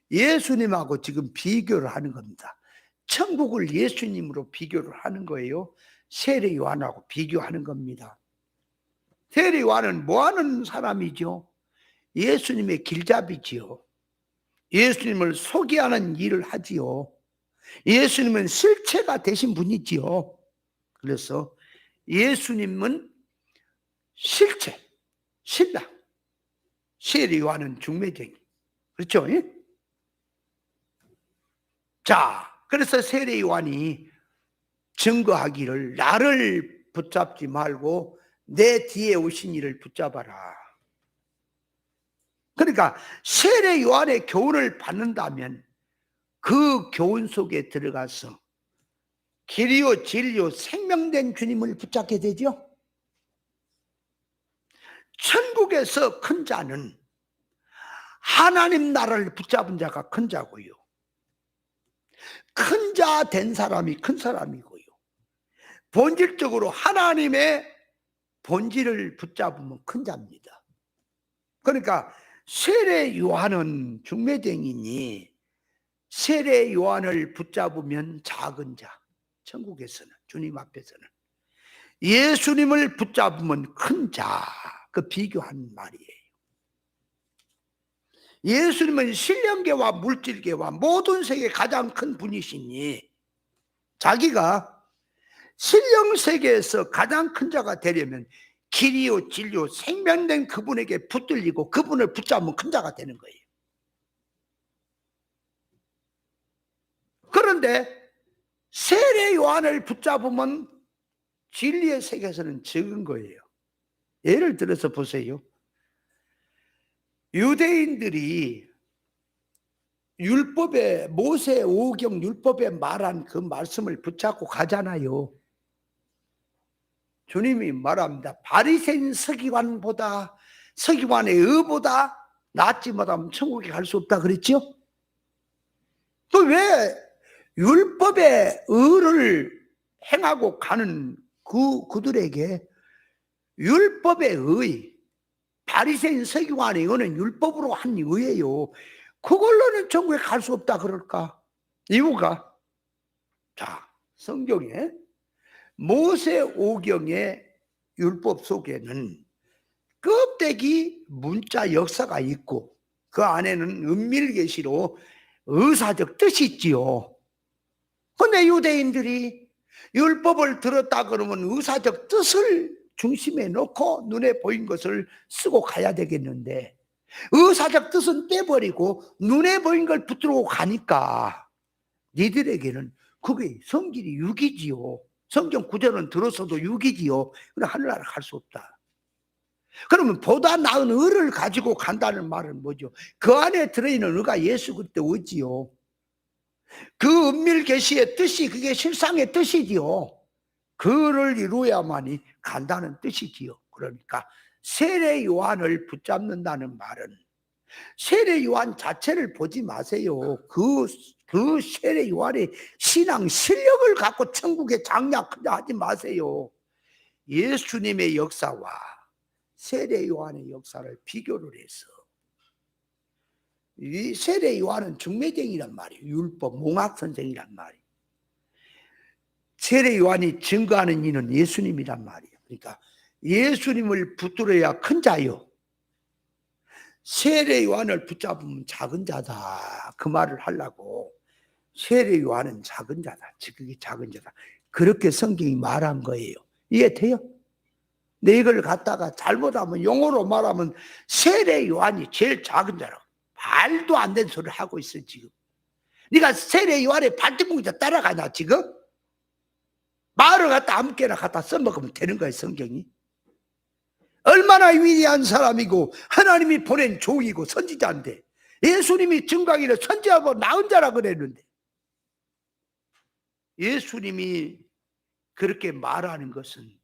예수님하고 지금 비교를 하는 겁니다. 천국을 예수님으로 비교를 하는 거예요. 세례 요한하고 비교하는 겁니다. 세례 요한은 뭐 하는 사람이죠? 예수님의 길잡이지요. 예수님을 소개하는 일을 하지요. 예수님은 실체가 되신 분이지요. 그래서 예수님은 실체, 신랑, 세례 요한은 중매쟁이. 그렇죠? 자, 그래서 세례 요한이 증거하기를 나를 붙잡지 말고 내 뒤에 오신 이를 붙잡아라. 그러니까 세례 요한의 교훈을 받는다면 그 교훈 속에 들어가서 길이요 진리요 생명된 주님을 붙잡게 되죠. 천국에서 큰 자는 하나님 나라를 붙잡은 자가 큰 자고요, 큰 자 된 사람이 큰 사람이고요, 본질적으로 하나님의 본질을 붙잡으면 큰 자입니다. 그러니까 세례 요한은 중매쟁이니 세례 요한을 붙잡으면 작은 자, 천국에서는, 주님 앞에서는. 예수님을 붙잡으면 큰 자, 그 비교한 말이에요. 예수님은 신령계와 물질계와 모든 세계 가장 큰 분이시니 자기가 신령세계에서 가장 큰 자가 되려면 길이요 진리요 생명된 그분에게 붙들리고 그분을 붙잡으면 큰 자가 되는 거예요. 그런데 세례 요한을 붙잡으면 진리의 세계에서는 적은 거예요. 예를 들어서 보세요. 유대인들이 율법에 모세 오경 율법에 말한 그 말씀을 붙잡고 가잖아요. 주님이 말합니다. 바리새인 서기관의 의보다 낫지 못하면 천국에 갈 수 없다 그랬죠? 또 왜 율법의 의를 행하고 가는 그들에게 율법의 의, 바리새인 서기관의 의는 율법으로 한 의예요. 그걸로는 천국에 갈 수 없다 그럴까? 이유가 자, 성경에 모세 오경의 율법 속에는 껍데기 문자 역사가 있고 그 안에는 은밀계시로 의사적 뜻이 있지요. 근데 유대인들이 율법을 들었다 그러면 의사적 뜻을 중심에 놓고 눈에 보인 것을 쓰고 가야 되겠는데 의사적 뜻은 빼버리고 눈에 보인 걸 붙들고 가니까 니들에게는 그게 성질이 육이지요. 성경 구절은 들었어도 육이지요. 그래 하늘나라 갈 수 없다. 그러면 보다 나은 의를 가지고 간다는 말은 뭐죠? 그 안에 들어있는 의가 예수 그리스도 의지요. 그 은밀 계시의 뜻이 그게 실상의 뜻이지요. 그를 이루어야만이 간다는 뜻이지요. 그러니까 세례 요한을 붙잡는다는 말은 세례 요한 자체를 보지 마세요. 그 세례 요한의 신앙 실력을 갖고 천국에 장약하자 하지 마세요. 예수님의 역사와 세례 요한의 역사를 비교를 해서 이 세례 요한은 중매쟁이란 말이에요. 율법 몽학 선생이란 말이에요. 세례 요한이 증거하는 이는 예수님이란 말이에요. 그러니까 예수님을 붙들어야 큰 자요. 세례 요한을 붙잡으면 작은 자다. 그 말을 하려고 세례 요한은 작은 자다. 그게 작은 자다. 그렇게 성경이 말한 거예요. 이해돼요? 내 이걸 갖다가 잘못하면 용어로 말하면 세례 요한이 제일 작은 자라고. 말도 안 되는 소리를 하고 있어 지금. 네가 세례 요한의 발등공자 따라가냐 지금? 말을 갖다 아무개나 갖다 써먹으면 되는 거예요 성경이. 얼마나 위대한 사람이고 하나님이 보낸 종이고 선지자인데 예수님이 증거하기를 선지자고 나은 자라 그랬는데 예수님이 그렇게 말하는 것은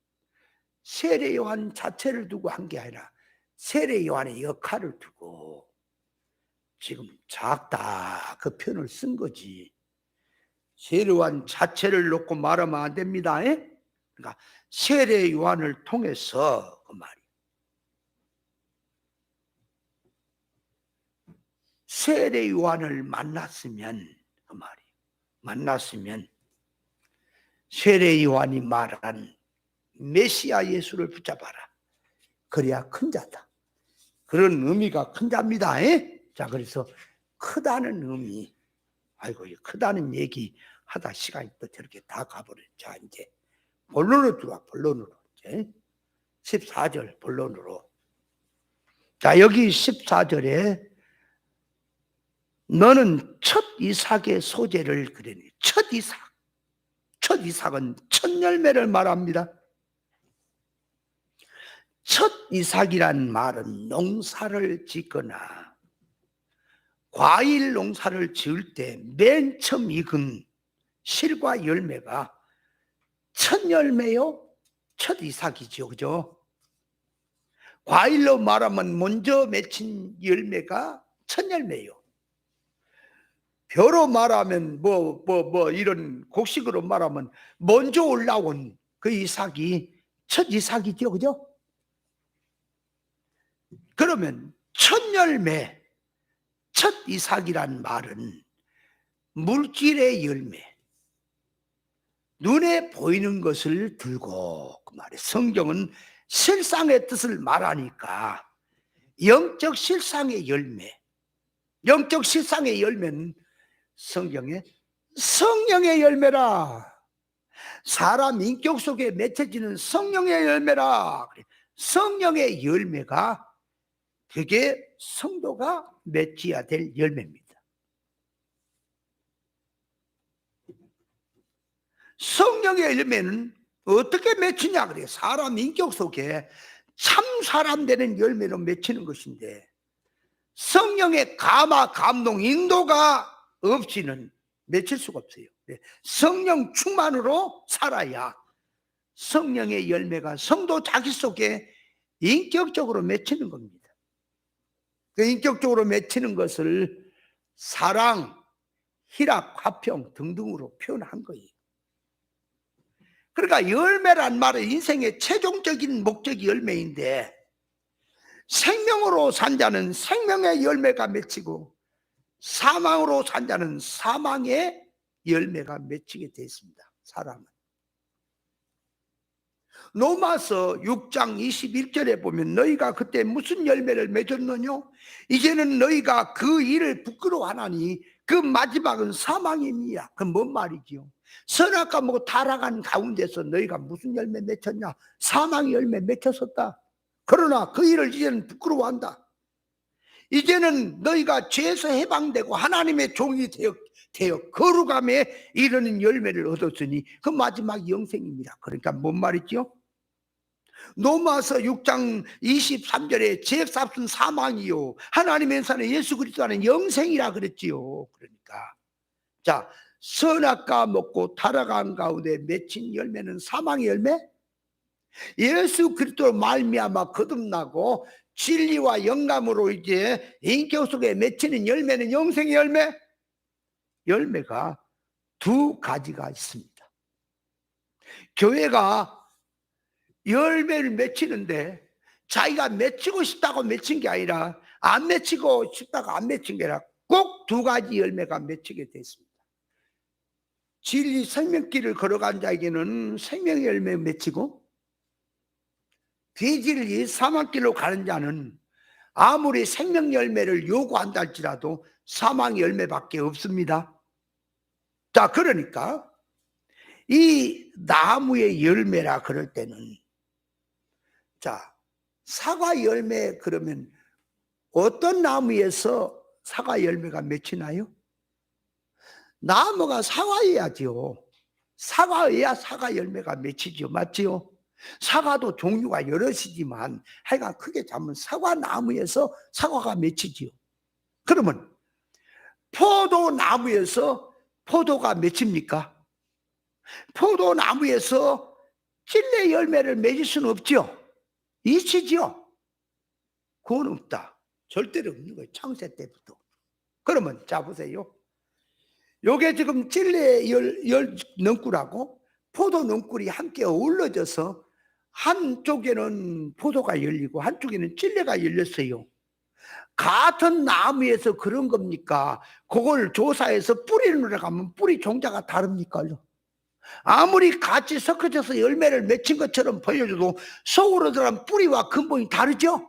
세례 요한 자체를 두고 한 게 아니라 세례 요한의 역할을 두고 지금 작다 그 표현을 쓴 거지. 세례 요한 자체를 놓고 말하면 안 됩니다. 그러니까 세례 요한을 통해서 그 말이 세례 요한을 만났으면 그 말이 만났으면 세례 요한이 말한 메시아 예수를 붙잡아라. 그래야 큰 자다. 그런 의미가 큰 자입니다. 자, 그래서 크다는 의미. 아이고, 크다는 얘기 하다 시간이 또 저렇게 다 가버려. 자, 이제 본론으로 들어와. 본론으로. 이제 14절 본론으로. 자, 여기 14절에 너는 첫 이삭의 소재를 그리니 첫 이삭. 첫 이삭은 첫 열매를 말합니다. 첫 이삭이란 말은 농사를 짓거나 과일 농사를 지을 때 맨 처음 익은 실과 열매가 첫 열매요? 첫 이삭이죠. 그죠? 과일로 말하면 먼저 맺힌 열매가 첫 열매요. 벼로 말하면 이런 곡식으로 말하면 먼저 올라온 그 이삭이 첫 이삭이죠. 그죠? 그러면 첫 열매, 첫 이삭이란 말은 물질의 열매, 눈에 보이는 것을 들고 그 말이에요. 성경은 실상의 뜻을 말하니까 영적 실상의 열매, 영적 실상의 열매는 성령의 열매라. 사람 인격 속에 맺혀지는 성령의 열매라. 성령의 열매가 그게 성도가 맺어야 될 열매입니다. 성령의 열매는 어떻게 맺히냐 그래요. 사람 인격 속에 참 사람 되는 열매로 맺히는 것인데, 성령의 감화 감동 인도가 없이는 맺힐 수가 없어요. 성령 충만으로 살아야 성령의 열매가 성도 자기 속에 인격적으로 맺히는 겁니다. 그 인격적으로 맺히는 것을 사랑, 희락, 화평 등등으로 표현한 거예요. 그러니까 열매란 말은 인생의 최종적인 목적이 열매인데, 생명으로 산 자는 생명의 열매가 맺히고 사망으로 산 자는 사망의 열매가 맺히게 되어 있습니다. 사람은. 로마서 6장 21절에 보면 너희가 그때 무슨 열매를 맺었느냐? 이제는 너희가 그 일을 부끄러워하나니 그 마지막은 사망임이야. 그 뭔 말이지요? 선악과 뭐 타락한 가운데서 너희가 무슨 열매 맺혔냐? 사망의 열매 맺혔었다. 그러나 그 일을 이제는 부끄러워한다. 이제는 너희가 죄에서 해방되고 하나님의 종이 되어 거룩함에 이르는 열매를 얻었으니 그 마지막 영생입니다. 그러니까 뭔 말이죠? 로마서 6장 23절에 죄값은 사망이요 하나님의 사는 예수 그리스도 안에 영생이라 그랬지요. 그러니까 자, 선악과 먹고 타락한 가운데 맺힌 열매는 사망의 열매? 예수 그리스도로 말미암아 거듭나고 진리와 영감으로 이제 인격 속에 맺히는 열매는 영생의 열매? 열매가 두 가지가 있습니다. 교회가 열매를 맺히는데 자기가 맺히고 싶다고 맺힌 게 아니라 안 맺히고 싶다고 안 맺힌 게 아니라 꼭 두 가지 열매가 맺히게 됐습니다. 진리 생명길을 걸어간 자에게는 생명의 열매 맺히고, 비진리 사망길로 가는 자는 아무리 생명 열매를 요구한다 할지라도 사망 열매밖에 없습니다. 자, 그러니까 이 나무의 열매라 그럴 때는, 자, 사과 열매 그러면 어떤 나무에서 사과 열매가 맺히나요? 나무가 사과여야지요. 사과여야 사과 열매가 맺히죠. 맞지요? 사과도 종류가 여럿이지만 하여간 크게 잡으면 사과나무에서 사과가 맺히지요. 그러면 포도나무에서 포도가 맺힙니까? 포도나무에서 찔레 열매를 맺을 수는 없죠. 있지요. 그건 없다. 절대로 없는 거예요. 창세 때부터. 그러면 자 보세요. 요게 지금 찔레 열 넝쿨하고 포도 넝쿨이 함께 어우러져서 한쪽에는 포도가 열리고 한쪽에는 찔레가 열렸어요. 같은 나무에서 그런 겁니까? 그걸 조사해서 뿌리를 가면 뿌리 종자가 다릅니까? 아무리 같이 섞어져서 열매를 맺힌 것처럼 보여줘도 속으로 들어간 뿌리와 근본이 다르죠?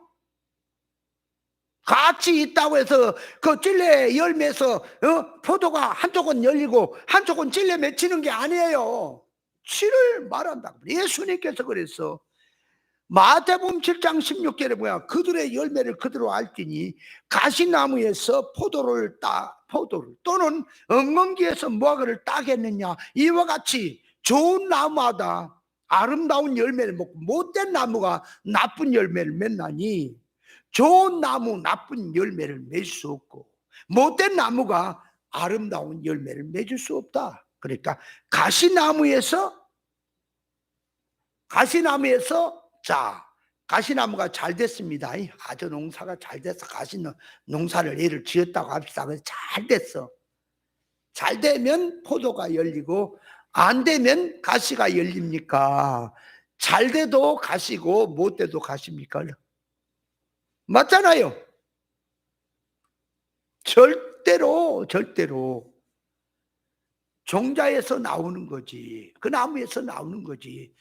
같이 있다고 해서 그 찔레 열매에서 포도가 한쪽은 열리고 한쪽은 찔레 맺히는 게 아니에요. 치를 말한다. 예수님께서 그랬어. 마태복음 7장 16절에 뭐야? 그들의 열매를 그대로 알지니 가시나무에서 포도를 또는 엉겅퀴에서 무화과를 따겠느냐? 이와 같이 좋은 나무마다 아름다운 열매를 먹고 못된 나무가 나쁜 열매를 맺나니, 좋은 나무 나쁜 열매를 맺을 수 없고 못된 나무가 아름다운 열매를 맺을 수 없다. 그러니까 가시나무에서 자, 가시나무가 잘 됐습니다. 아주 농사가 잘 돼서 농사를 예를 지었다고 합시다. 그래서 잘 됐어. 잘 되면 포도가 열리고 안 되면 가시가 열립니까? 잘 돼도 가시고 못 돼도 가시입니까? 맞잖아요. 절대로 종자에서 나오는 거지. 그 나무에서 나오는 거지.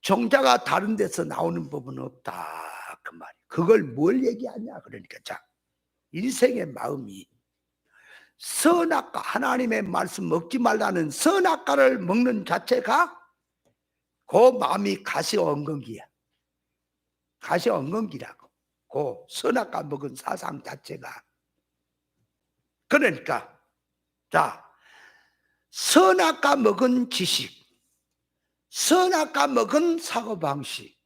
종자가 다른 데서 나오는 법은 없다. 그 말이에요. 그걸 뭘 얘기하냐? 그러니까 자, 인생의 마음이 선악과, 하나님의 말씀 먹지 말라는 선악과를 먹는 자체가 그 마음이 가시엉겅기야. 가시엉겅기라고. 그 선악과 먹은 사상 자체가. 그러니까 자, 선악과 먹은 지식, 선악과 먹은 사고방식,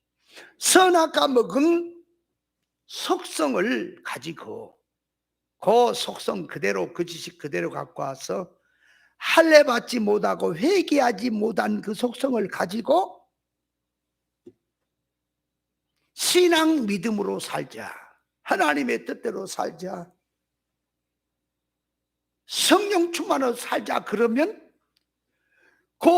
선악과 먹은 속성을 가지고 그 속성 그대로, 그 지식 그대로 갖고 와서 할례 받지 못하고 회개하지 못한 그 속성을 가지고 신앙 믿음으로 살자, 하나님의 뜻대로 살자, 성령 충만으로 살자. 그러면 그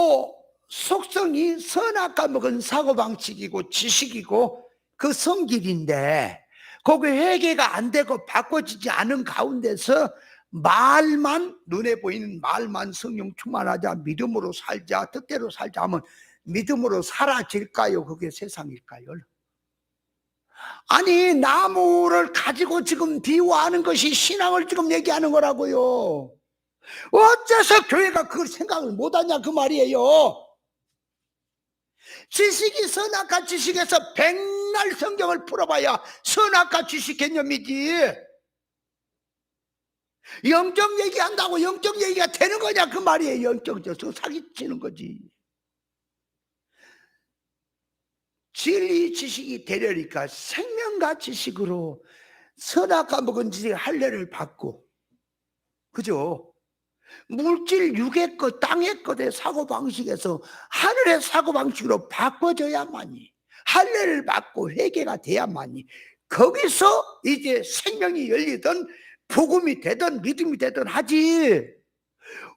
속성이 선악과 먹은 사고방식이고 지식이고 그 성질인데 거기 회개가 안 되고 바꿔지지 않은 가운데서 말만, 눈에 보이는 말만 성령 충만하자, 믿음으로 살자, 뜻대로 살자 하면 믿음으로 사라질까요? 그게 세상일까요? 아니, 나무를 가지고 지금 비유하는 것이 신앙을 지금 얘기하는 거라고요. 어째서 교회가 그걸 생각을 못하냐 그 말이에요. 지식이 선악과 지식에서 백날 성경을 풀어봐야 선악과 지식 개념이지. 영적 얘기한다고 영적 얘기가 되는 거냐 그 말이에요. 영적으로 사기치는 거지. 진리 지식이 되려니까 생명과 지식으로 선악과 먹은 지식 할례를 받고, 그죠? 물질 육의 것, 땅의 것의 사고방식에서 하늘의 사고방식으로 바꿔줘야만이, 할례를 받고 회개가 돼야만이 거기서 이제 생명이 열리든 복음이 되든 믿음이 되든 하지.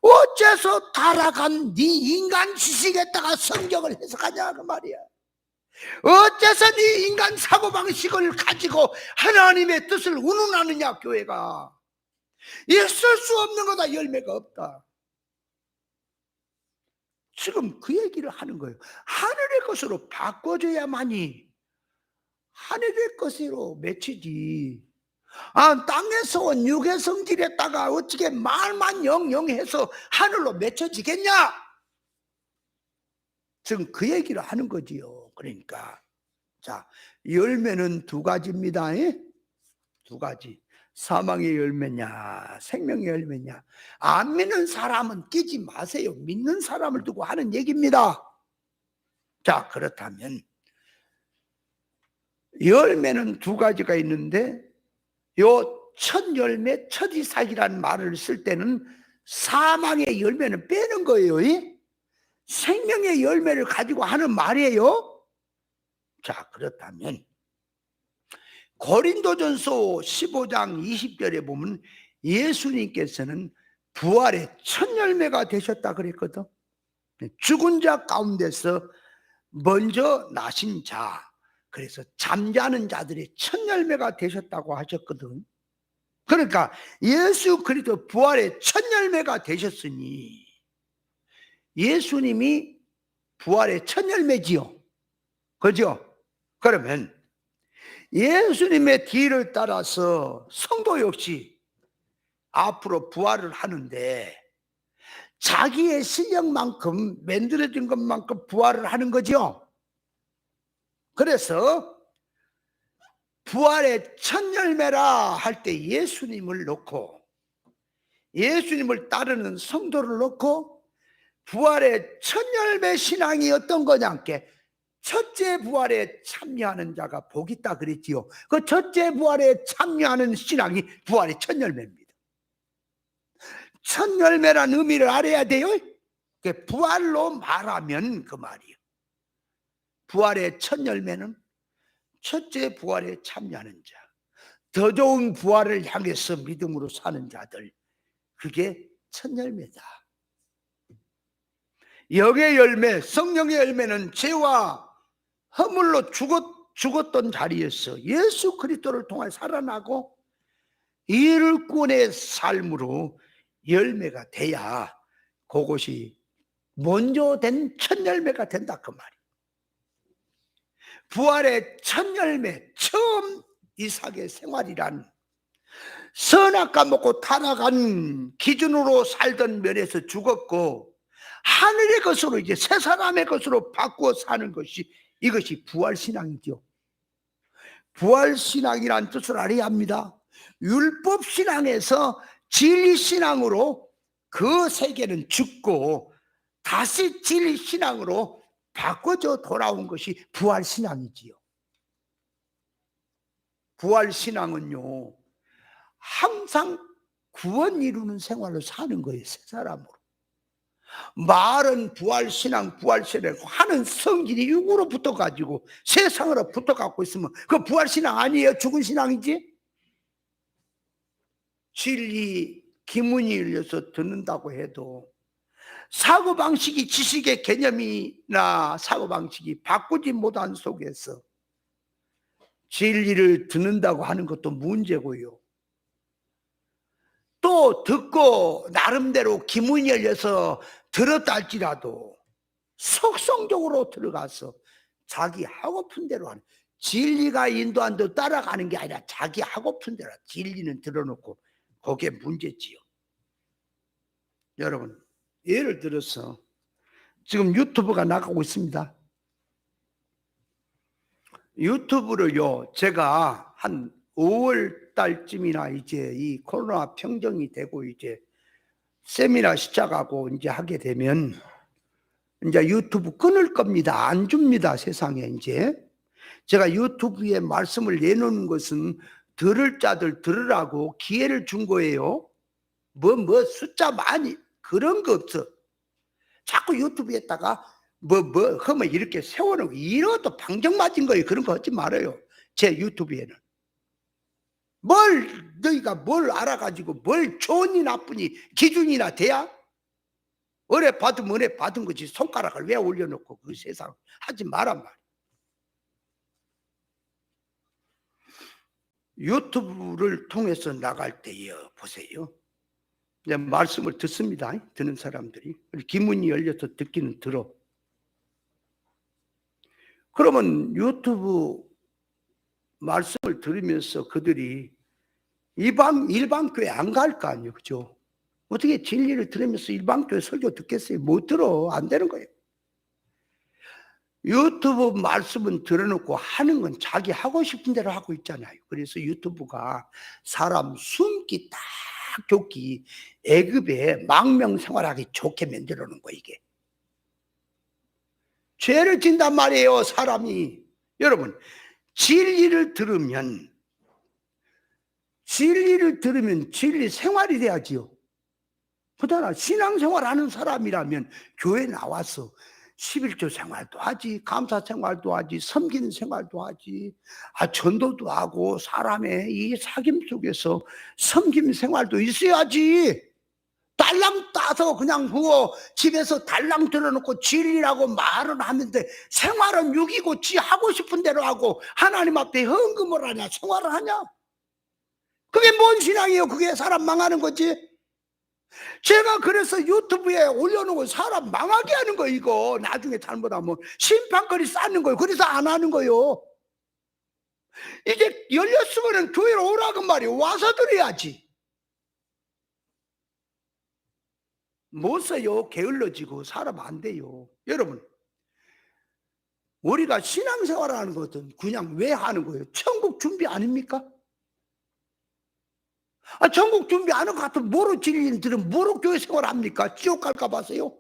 어째서 타락한 네 인간 지식에다가 성경을 해석하냐 그 말이야. 어째서 네 인간 사고방식을 가지고 하나님의 뜻을 운운하느냐 교회가. 있을 수 없는 거다. 열매가 없다. 지금 그 얘기를 하는 거예요. 하늘의 것으로 바꿔줘야만이 하늘의 것으로 맺히지. 아, 땅에서 온 육의 성질에다가 어떻게 말만 영영해서 하늘로 맺혀지겠냐? 지금 그 얘기를 하는 거지요. 그러니까 자, 열매는 두 가지입니다. 두 가지. 사망의 열매냐 생명의 열매냐. 안 믿는 사람은 끼지 마세요. 믿는 사람을 두고 하는 얘기입니다. 자, 그렇다면 열매는 두 가지가 있는데 요 첫 열매, 첫 이삭이라는 말을 쓸 때는 사망의 열매는 빼는 거예요. 생명의 열매를 가지고 하는 말이에요. 자, 그렇다면 고린도전서 15장 20절에 보면 예수님께서는 부활의 첫 열매가 되셨다 그랬거든. 죽은 자 가운데서 먼저 나신 자, 그래서 잠자는 자들의 첫 열매가 되셨다고 하셨거든. 그러니까 예수 그리스도 부활의 첫 열매가 되셨으니 예수님이 부활의 첫 열매지요. 그죠? 그러면 예수님의 뒤를 따라서 성도 역시 앞으로 부활을 하는데 자기의 실력만큼 만들어진 것만큼 부활을 하는 거죠. 그래서 부활의 첫 열매라 할 때 예수님을 놓고 예수님을 따르는 성도를 놓고 부활의 첫 열매 신앙이 어떤 거냐? 첫째 부활에 참여하는 자가 복이 있다 그랬지요. 그 첫째 부활에 참여하는 신앙이 부활의 첫 열매입니다. 첫 열매란 의미를 알아야 돼요. 부활로 말하면 그 말이에요. 부활의 첫 열매는 첫째 부활에 참여하는 자, 더 좋은 부활을 향해서 믿음으로 사는 자들, 그게 첫 열매다. 영의 열매, 성령의 열매는 죄와 허물로 죽었던 자리에서 예수 그리스도를 통해 살아나고 일꾼의 삶으로 열매가 돼야 그것이 먼저 된 첫 열매가 된다 그 말이에요. 부활의 첫 열매, 처음 이삭의 생활이란 선악과 먹고 타락한 기준으로 살던 면에서 죽었고 하늘의 것으로 이제 새 사람의 것으로 바꾸어 사는 것이 이것이 부활신앙이죠. 부활신앙이란 뜻을 알아야 합니다. 율법신앙에서 진리신앙으로 그 세계는 죽고 다시 진리신앙으로 바꿔져 돌아온 것이 부활신앙이지요. 부활신앙은요, 항상 구원 이루는 생활을 사는 거예요. 새 사람으로. 말은 부활신앙 하는 성질이 육으로 붙어가지고 세상으로 붙어갖고 있으면 그 부활신앙 아니에요? 죽은 신앙이지? 진리 기문이 열려서 듣는다고 해도 사고방식이 지식의 개념이나 사고방식이 바꾸지 못한 속에서 진리를 듣는다고 하는 것도 문제고요. 또 듣고 나름대로 기문이 열려서 들었다 할지라도 속성적으로 들어가서 자기 하고픈 대로 하는, 진리가 인도한 대로 따라가는 게 아니라 자기 하고픈 대로 진리는 들어놓고 그게 문제지요. 여러분, 예를 들어서 지금 유튜브가 나가고 있습니다. 유튜브를요, 제가 한 5월 달쯤이나 이제 이 코로나 평정이 되고 이제 세미나 시작하고 이제 하게 되면 이제 유튜브 끊을 겁니다. 안 줍니다. 세상에. 이제 제가 유튜브에 말씀을 내놓는 것은 들을 자들 들으라고 기회를 준 거예요. 뭐 숫자 많이 그런 거 없어. 자꾸 유튜브에다가 하면 이렇게 세워놓고 이러도 방정 맞은 거예요. 그런 거 하지 말아요. 제 유튜브에는. 너희가 뭘 알아가지고 뭘 좋으니 나쁘니 기준이나 돼야? 은혜 받으면 은혜 받은 거지 손가락을 왜 올려놓고 그 세상 하지 말란 말이야. 유튜브를 통해서 나갈 때요, 보세요. 이제 말씀을 듣습니다. 듣는 사람들이. 기문이 열려서 듣기는 들어. 그러면 유튜브 말씀을 들으면서 그들이 일반 교회 안 갈 거 아니에요. 그죠? 어떻게 진리를 들으면서 일반 교회 설교 듣겠어요? 못 들어. 안 되는 거예요. 유튜브 말씀은 들어놓고 하는 건 자기 하고 싶은 대로 하고 있잖아요. 그래서 유튜브가 사람 숨기 딱 좋기, 애급에 망명 생활하기 좋게 만들어 놓은 거예요. 이게 죄를 진단 말이에요. 사람이. 여러분, 진리를 들으면 진리 생활이 돼야지요. 그러나 신앙생활 하는 사람이라면 교회 나와서 11조 생활도 하지, 감사 생활도 하지, 섬기는 생활도 하지, 전도도 하고 사람의 이 사귐 속에서 섬김 생활도 있어야지. 달랑 따서 그냥 그거 집에서 달랑 들어놓고 진리라고 말은 하는데 생활은 육이고 지 하고 싶은 대로 하고 하나님 앞에 헌금을 하냐 생활을 하냐? 그게 뭔 신앙이에요? 그게 사람 망하는 거지. 제가 그래서 유튜브에 올려놓은 사람 망하게 하는 거. 이거 나중에 잘못하면 심판거리 쌓는 거예요. 그래서 안 하는 거예요. 이제 열렸으면 교회로 오라고 말이에요. 와서 들어야지. 못 써요. 게을러지고 사람 안 돼요. 여러분, 우리가 신앙생활 하는 것은 그냥 왜 하는 거예요? 천국 준비 아닙니까? 천국 준비 안 한 것 같으면 뭐로 진리들은 뭐로 교회 생활 합니까? 지옥 갈까 봐서요.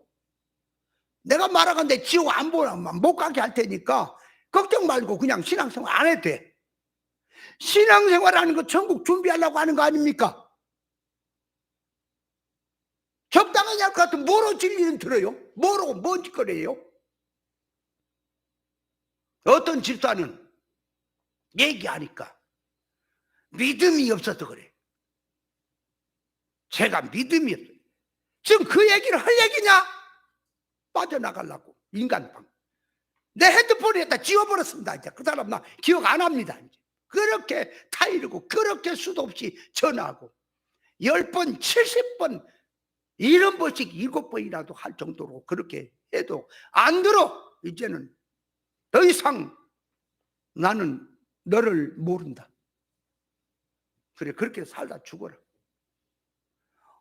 내가 말하건대 지옥 안 보면 못 가게 할 테니까 걱정 말고 그냥 신앙생활 안 해도 돼. 신앙생활 하는 거 천국 준비하려고 하는 거 아닙니까? 적당하게 할 것 같으면 뭐로 진리는 들어요? 뭐로 뭔 짓거리예요? 어떤 집사는 얘기하니까 믿음이 없어서 그래. 제가 믿음이 없어요. 지금 그 얘기를 할 얘기냐? 빠져나가려고 인간방. 내 핸드폰에다 지워버렸습니다. 이제 그 사람 나 기억 안 합니다. 이제 그렇게 타이르고 그렇게 수도 없이 전화하고 10번 70번 70번씩 7번이라도 할 정도로 그렇게 해도 안 들어. 이제는 더 이상 나는 너를 모른다. 그래, 그렇게 살다 죽어라.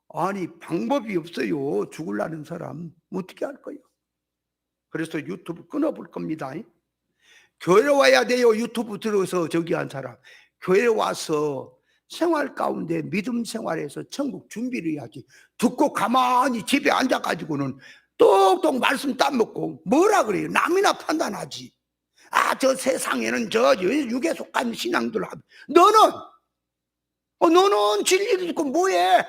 아니, 방법이 없어요. 죽으려는 사람 어떻게 할 거예요? 그래서 유튜브 끊어볼 겁니다. 교회 와야 돼요. 유튜브 들어서 저기 한 사람 교회 와서 생활 가운데 믿음 생활에서 천국 준비를 해야지. 듣고 가만히 집에 앉아가지고는 똑똑 말씀 따먹고 뭐라 그래요? 남이나 판단하지. 아, 저 세상에는 저 육에 속한 신앙들 하면 너는 진리를 듣고 뭐해?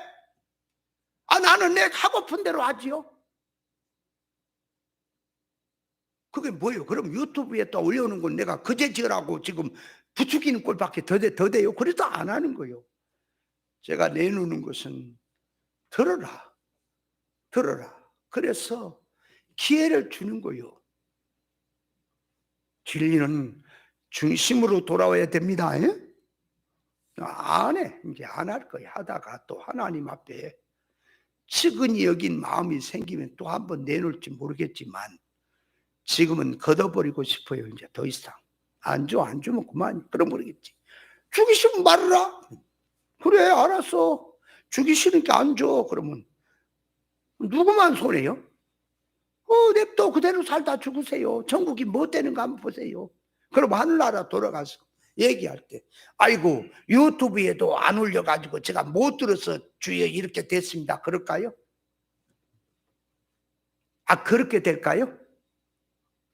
아, 나는 내 하고픈 대로 하지요. 그게 뭐예요? 그럼 유튜브에 또 올려오는 건 내가 그제 지으라고 지금 부추기는 꼴밖에 더 돼요? 그래도 안 하는 거예요. 제가 내놓는 것은 들어라. 그래서 기회를 주는 거예요. 진리는 중심으로 돌아와야 됩니다. 안 해. 이제 안 할 거야. 하다가 또 하나님 앞에 측은히 여긴 마음이 생기면 또 한번 내놓을지 모르겠지만 지금은 걷어버리고 싶어요. 이제 더 이상 안 주면 그만. 그럼 모르겠지. 주기 싫으면 말해라. 그래, 알았어. 주기 싫으니까 안 줘. 그러면 누구만 손해요? 냅둬 그대로 살다 죽으세요. 전국이 뭐 되는가 한번 보세요. 그럼 하늘나라 돌아가서 얘기할 때 아이고 유튜브에도 안 올려가지고 제가 못 들어서 주여 이렇게 됐습니다. 그럴까요? 아, 그렇게 될까요?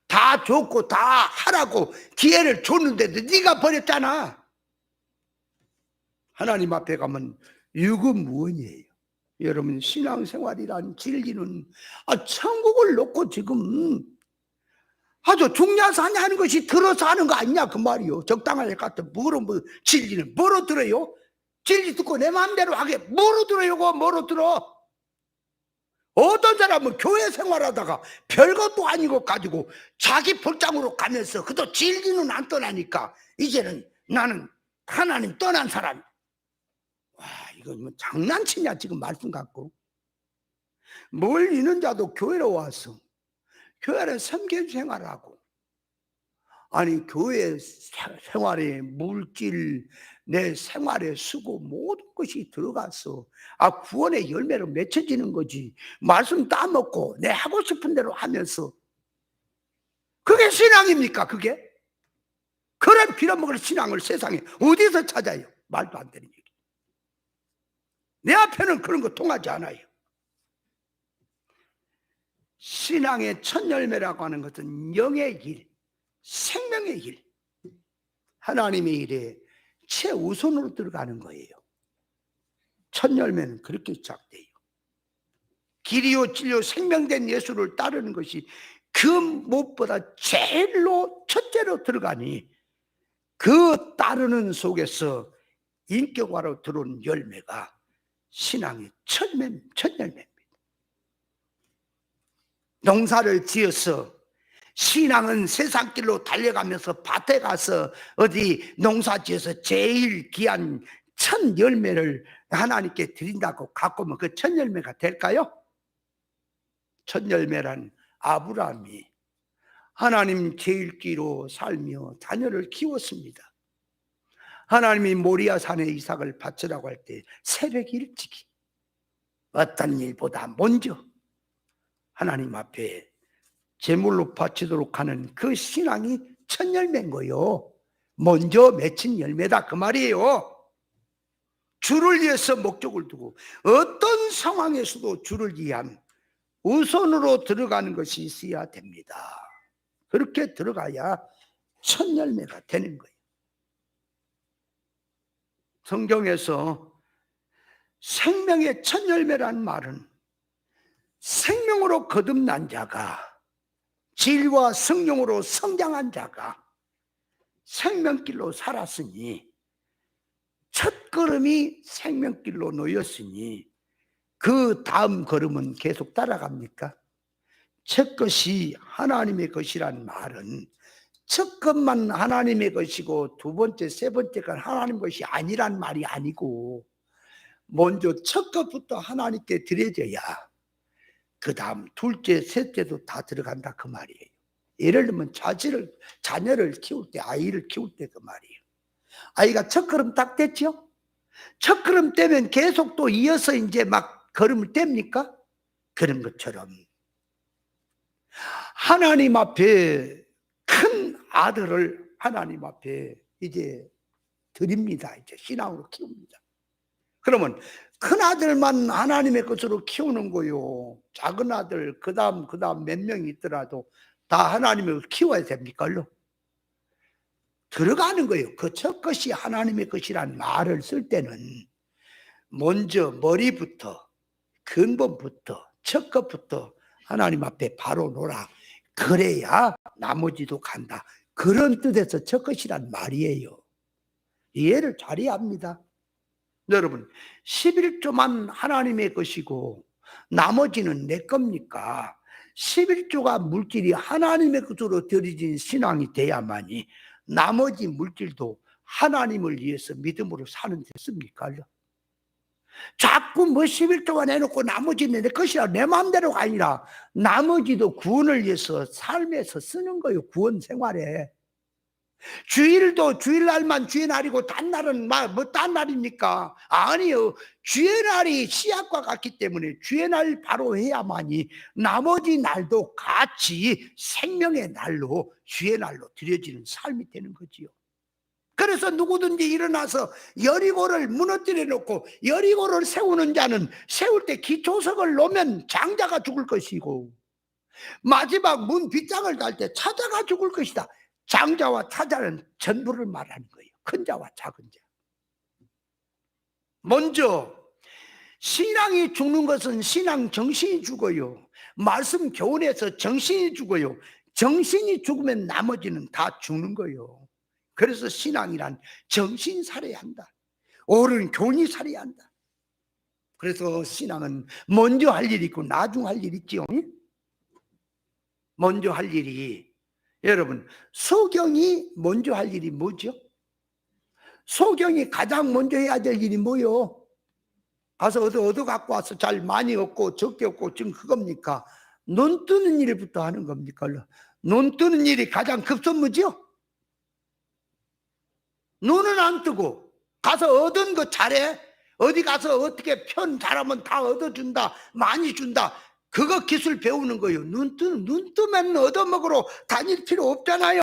다 줬고 다 하라고 기회를 줬는데도 네가 버렸잖아. 하나님 앞에 가면 유구무원이에요. 여러분, 신앙생활이란 진리는 천국을 놓고 지금 아주 중야사냐 하는 것이 들어서 하는 거 아니냐 그 말이요. 적당할 것 같아. 진리는 뭐로 들어요? 진리 듣고 내 마음대로 하게 뭐로 들어요? 뭐로 들어? 어떤 사람은 교회 생활하다가 별것도 아니고 가지고 자기 볼장으로 가면서 그도 진리는 안 떠나니까 이제는 나는 하나님 떠난 사람. 와, 이건 뭐 장난치냐 지금 말씀 갖고. 뭘 잃는 자도 교회로 와서 교회를 섬겨 생활하고, 아니 교회 생활에 물질 내 생활에 쓰고 모든 것이 들어가서 구원의 열매로 맺혀지는 거지. 말씀 따먹고 내 하고 싶은 대로 하면서 그게 신앙입니까? 그게? 그런 빌어먹을 신앙을 세상에 어디서 찾아요? 말도 안 되는 얘기. 내 앞에는 그런 거 통하지 않아요. 신앙의 첫 열매라고 하는 것은 영의 일, 생명의 일, 하나님의 일에 최우선으로 들어가는 거예요. 첫 열매는 그렇게 시작돼요. 길이요 진리요 생명된 예수를 따르는 것이 그 무엇보다 제일로 첫째로 들어가니 그 따르는 속에서 인격화로 들어온 열매가 신앙의 첫 열매입니다. 농사를 지어서 신앙은 세상길로 달려가면서 밭에 가서 어디 농사 지어서 제일 귀한 첫 열매를 하나님께 드린다고 갖고 오면 그 첫 열매가 될까요? 첫 열매란 아브라함이 하나님 제일기로 살며 자녀를 키웠습니다. 하나님이 모리아 산에 이삭을 바치라고 할 때 새벽 일찍이 어떤 일보다 먼저 하나님 앞에 제물로 바치도록 하는 그 신앙이 첫 열매인 거예요. 먼저 맺힌 열매다 그 말이에요. 주를 위해서 목적을 두고 어떤 상황에서도 주를 위한 우선으로 들어가는 것이 있어야 됩니다. 그렇게 들어가야 첫 열매가 되는 거예요. 성경에서 생명의 첫 열매란 말은 생명으로 거듭난 자가, 질과 성령으로 성장한 자가 생명길로 살았으니, 첫 걸음이 생명길로 놓였으니 그 다음 걸음은 계속 따라갑니까? 첫 것이 하나님의 것이란 말은 첫 것만 하나님의 것이고 두 번째, 세 번째가 하나님 것이 아니란 말이 아니고, 먼저 첫 것부터 하나님께 드려져야 그 다음 둘째, 셋째도 다 들어간다 그 말이에요. 예를 들면 자녀를 키울 때, 아이를 키울 때 그 말이에요. 아이가 첫 걸음 딱 됐죠? 첫 걸음 떼면 계속 또 이어서 이제 막 걸음을 뗍니까? 그런 것처럼 하나님 앞에 큰 아들을 하나님 앞에 이제 드립니다. 이제 신앙으로 키웁니다. 그러면 큰 아들만 하나님의 것으로 키우는 거요. 작은 아들 그다음 몇 명이 있더라도 다 하나님의 것을 키워야 됩니까? 들어가는 거예요. 그 첫 것이 하나님의 것이란 말을 쓸 때는 먼저 머리부터 근본부터 첫 것부터 하나님 앞에 바로 놓으라. 그래야 나머지도 간다. 그런 뜻에서 첫 것이란 말이에요. 이해를 잘해야 합니다. 여러분 11조만 하나님의 것이고 나머지는 내 겁니까? 11조가 물질이 하나님의 것으로 드려진 신앙이 돼야만이 나머지 물질도 하나님을 위해서 믿음으로 사는 됐습니까? 자꾸 뭐 11조가 내놓고 나머지는 내 것이라 내 마음대로가 아니라 나머지도 구원을 위해서 삶에서 쓰는 거예요. 구원 생활에. 주일도 주일날만 주의 날이고 딴 날은 뭐 딴 날입니까? 아니요. 주의 날이 씨앗과 같기 때문에 주의 날 바로 해야만이 나머지 날도 같이 생명의 날로 주의 날로 드려지는 삶이 되는 거지요. 그래서 누구든지 일어나서 여리고를 무너뜨려 놓고 여리고를 세우는 자는 세울 때 기초석을 놓으면 장자가 죽을 것이고 마지막 문 빗장을 달 때 차자가 죽을 것이다. 장자와 차자는 전부를 말하는 거예요. 큰 자와 작은 자. 먼저 신앙이 죽는 것은 신앙 정신이 죽어요. 말씀 교훈에서 정신이 죽어요. 정신이 죽으면 나머지는 다 죽는 거예요. 그래서 신앙이란 정신 살아야 한다. 옳은 교훈이 살아야 한다. 그래서 신앙은 먼저 할 일이 있고 나중 할 일이 있지요. 먼저 할 일이 여러분 소경이 먼저 할 일이 뭐죠? 소경이 가장 먼저 해야 될 일이 뭐요? 가서 얻어 갖고 와서 잘 많이 얻고 적게 얻고 지금 그겁니까? 눈 뜨는 일부터 하는 겁니까? 눈 뜨는 일이 가장 급선무죠? 눈은 안 뜨고 가서 얻은 거 잘해? 어디 가서 어떻게 편 잘하면 다 얻어준다 많이 준다 그거 기술 배우는 거예요. 눈 뜨면 얻어먹으러 다닐 필요 없잖아요.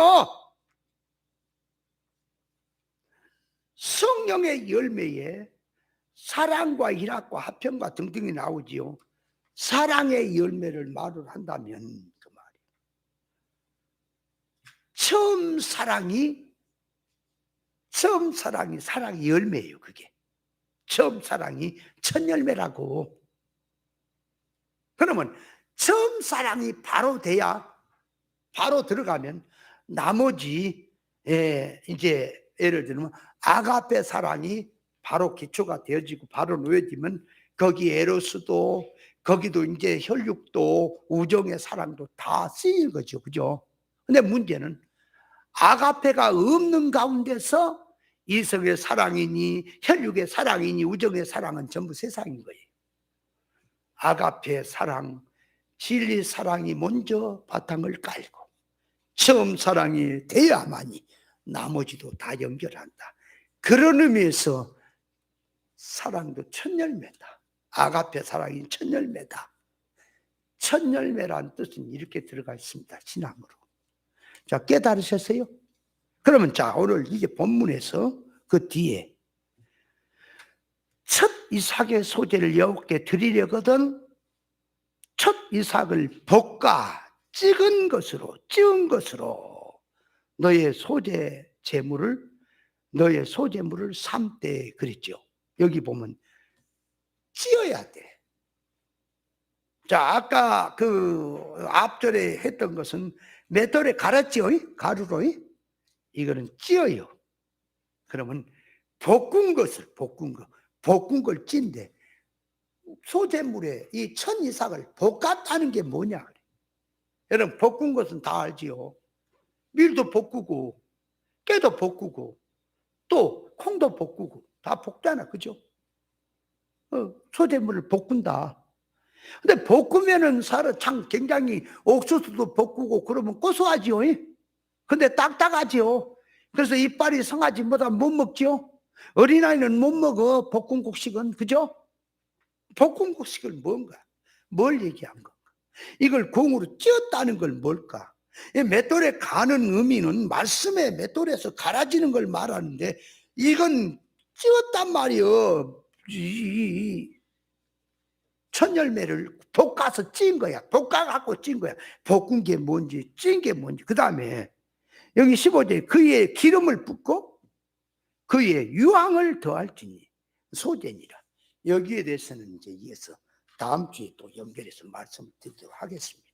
성령의 열매에 사랑과 희락과 화평과 등등이 나오지요. 사랑의 열매를 말을 한다면 그 말이에요. 처음 사랑이 사랑의 열매예요. 그게 처음 사랑이 첫 열매라고. 그러면 처음 사랑이 바로 돼야 바로 들어가면 나머지 이제 예를 들면 아가페 사랑이 바로 기초가 되어지고 바로 놓여지면 거기 에로스도 거기도 이제 혈육도 우정의 사랑도 다 쓰이는 거죠. 그죠? 근데 문제는 아가페가 없는 가운데서 이성의 사랑이니 혈육의 사랑이니 우정의 사랑은 전부 세상인 거예요. 아가페 사랑, 진리 사랑이 먼저 바탕을 깔고 처음 사랑이 돼야만이 나머지도 다 연결한다. 그런 의미에서 사랑도 첫 열매다. 아가페 사랑이 첫 열매다. 첫 열매라는 뜻은 이렇게 들어가 있습니다. 신앙으로. 자, 깨달으셨어요? 그러면 자, 오늘 이게 본문에서 그 뒤에 첫 이삭의 소재를 여호와께 드리려거든 첫 이삭을 볶아 찍은 것으로 너의 소재물을 삶되 그랬죠. 여기 보면 찌어야 돼. 자, 아까 그 앞절에 했던 것은 맷돌에 갈았지요. 가루로. 이거는 찌어요. 그러면 볶은 걸 찐데 소재물에 이 첫 이삭을 볶았다는 게 뭐냐? 여러분 볶은 것은 다 알지요. 밀도 볶고 깨도 볶고 또 콩도 볶고 다 볶잖아, 그죠? 소재물을 볶는다. 근데 볶으면은 참 굉장히 옥수수도 볶고 그러면 고소하지요. 근데 딱딱하지요. 그래서 이빨이 상하지 못하면 못 먹지요. 어린아이는 못 먹어, 볶음국식은. 그죠? 볶음국식을 뭔가? 뭘 얘기한 건가? 이걸 공으로 찧었다는 걸 뭘까? 이 맷돌에 가는 의미는 말씀의 맷돌에서 갈아지는 걸 말하는데 이건 찧었단 말이요. 이 천열매를 볶아서 찐 거야. 볶아갖고 찐 거야. 볶은 게 뭔지, 찐 게 뭔지. 그 다음에 여기 15절에 그의 기름을 붓고 그의 유황을 더할지니 소재니라. 여기에 대해서는 이제 이어서 다음 주에 또 연결해서 말씀드리도록 하겠습니다.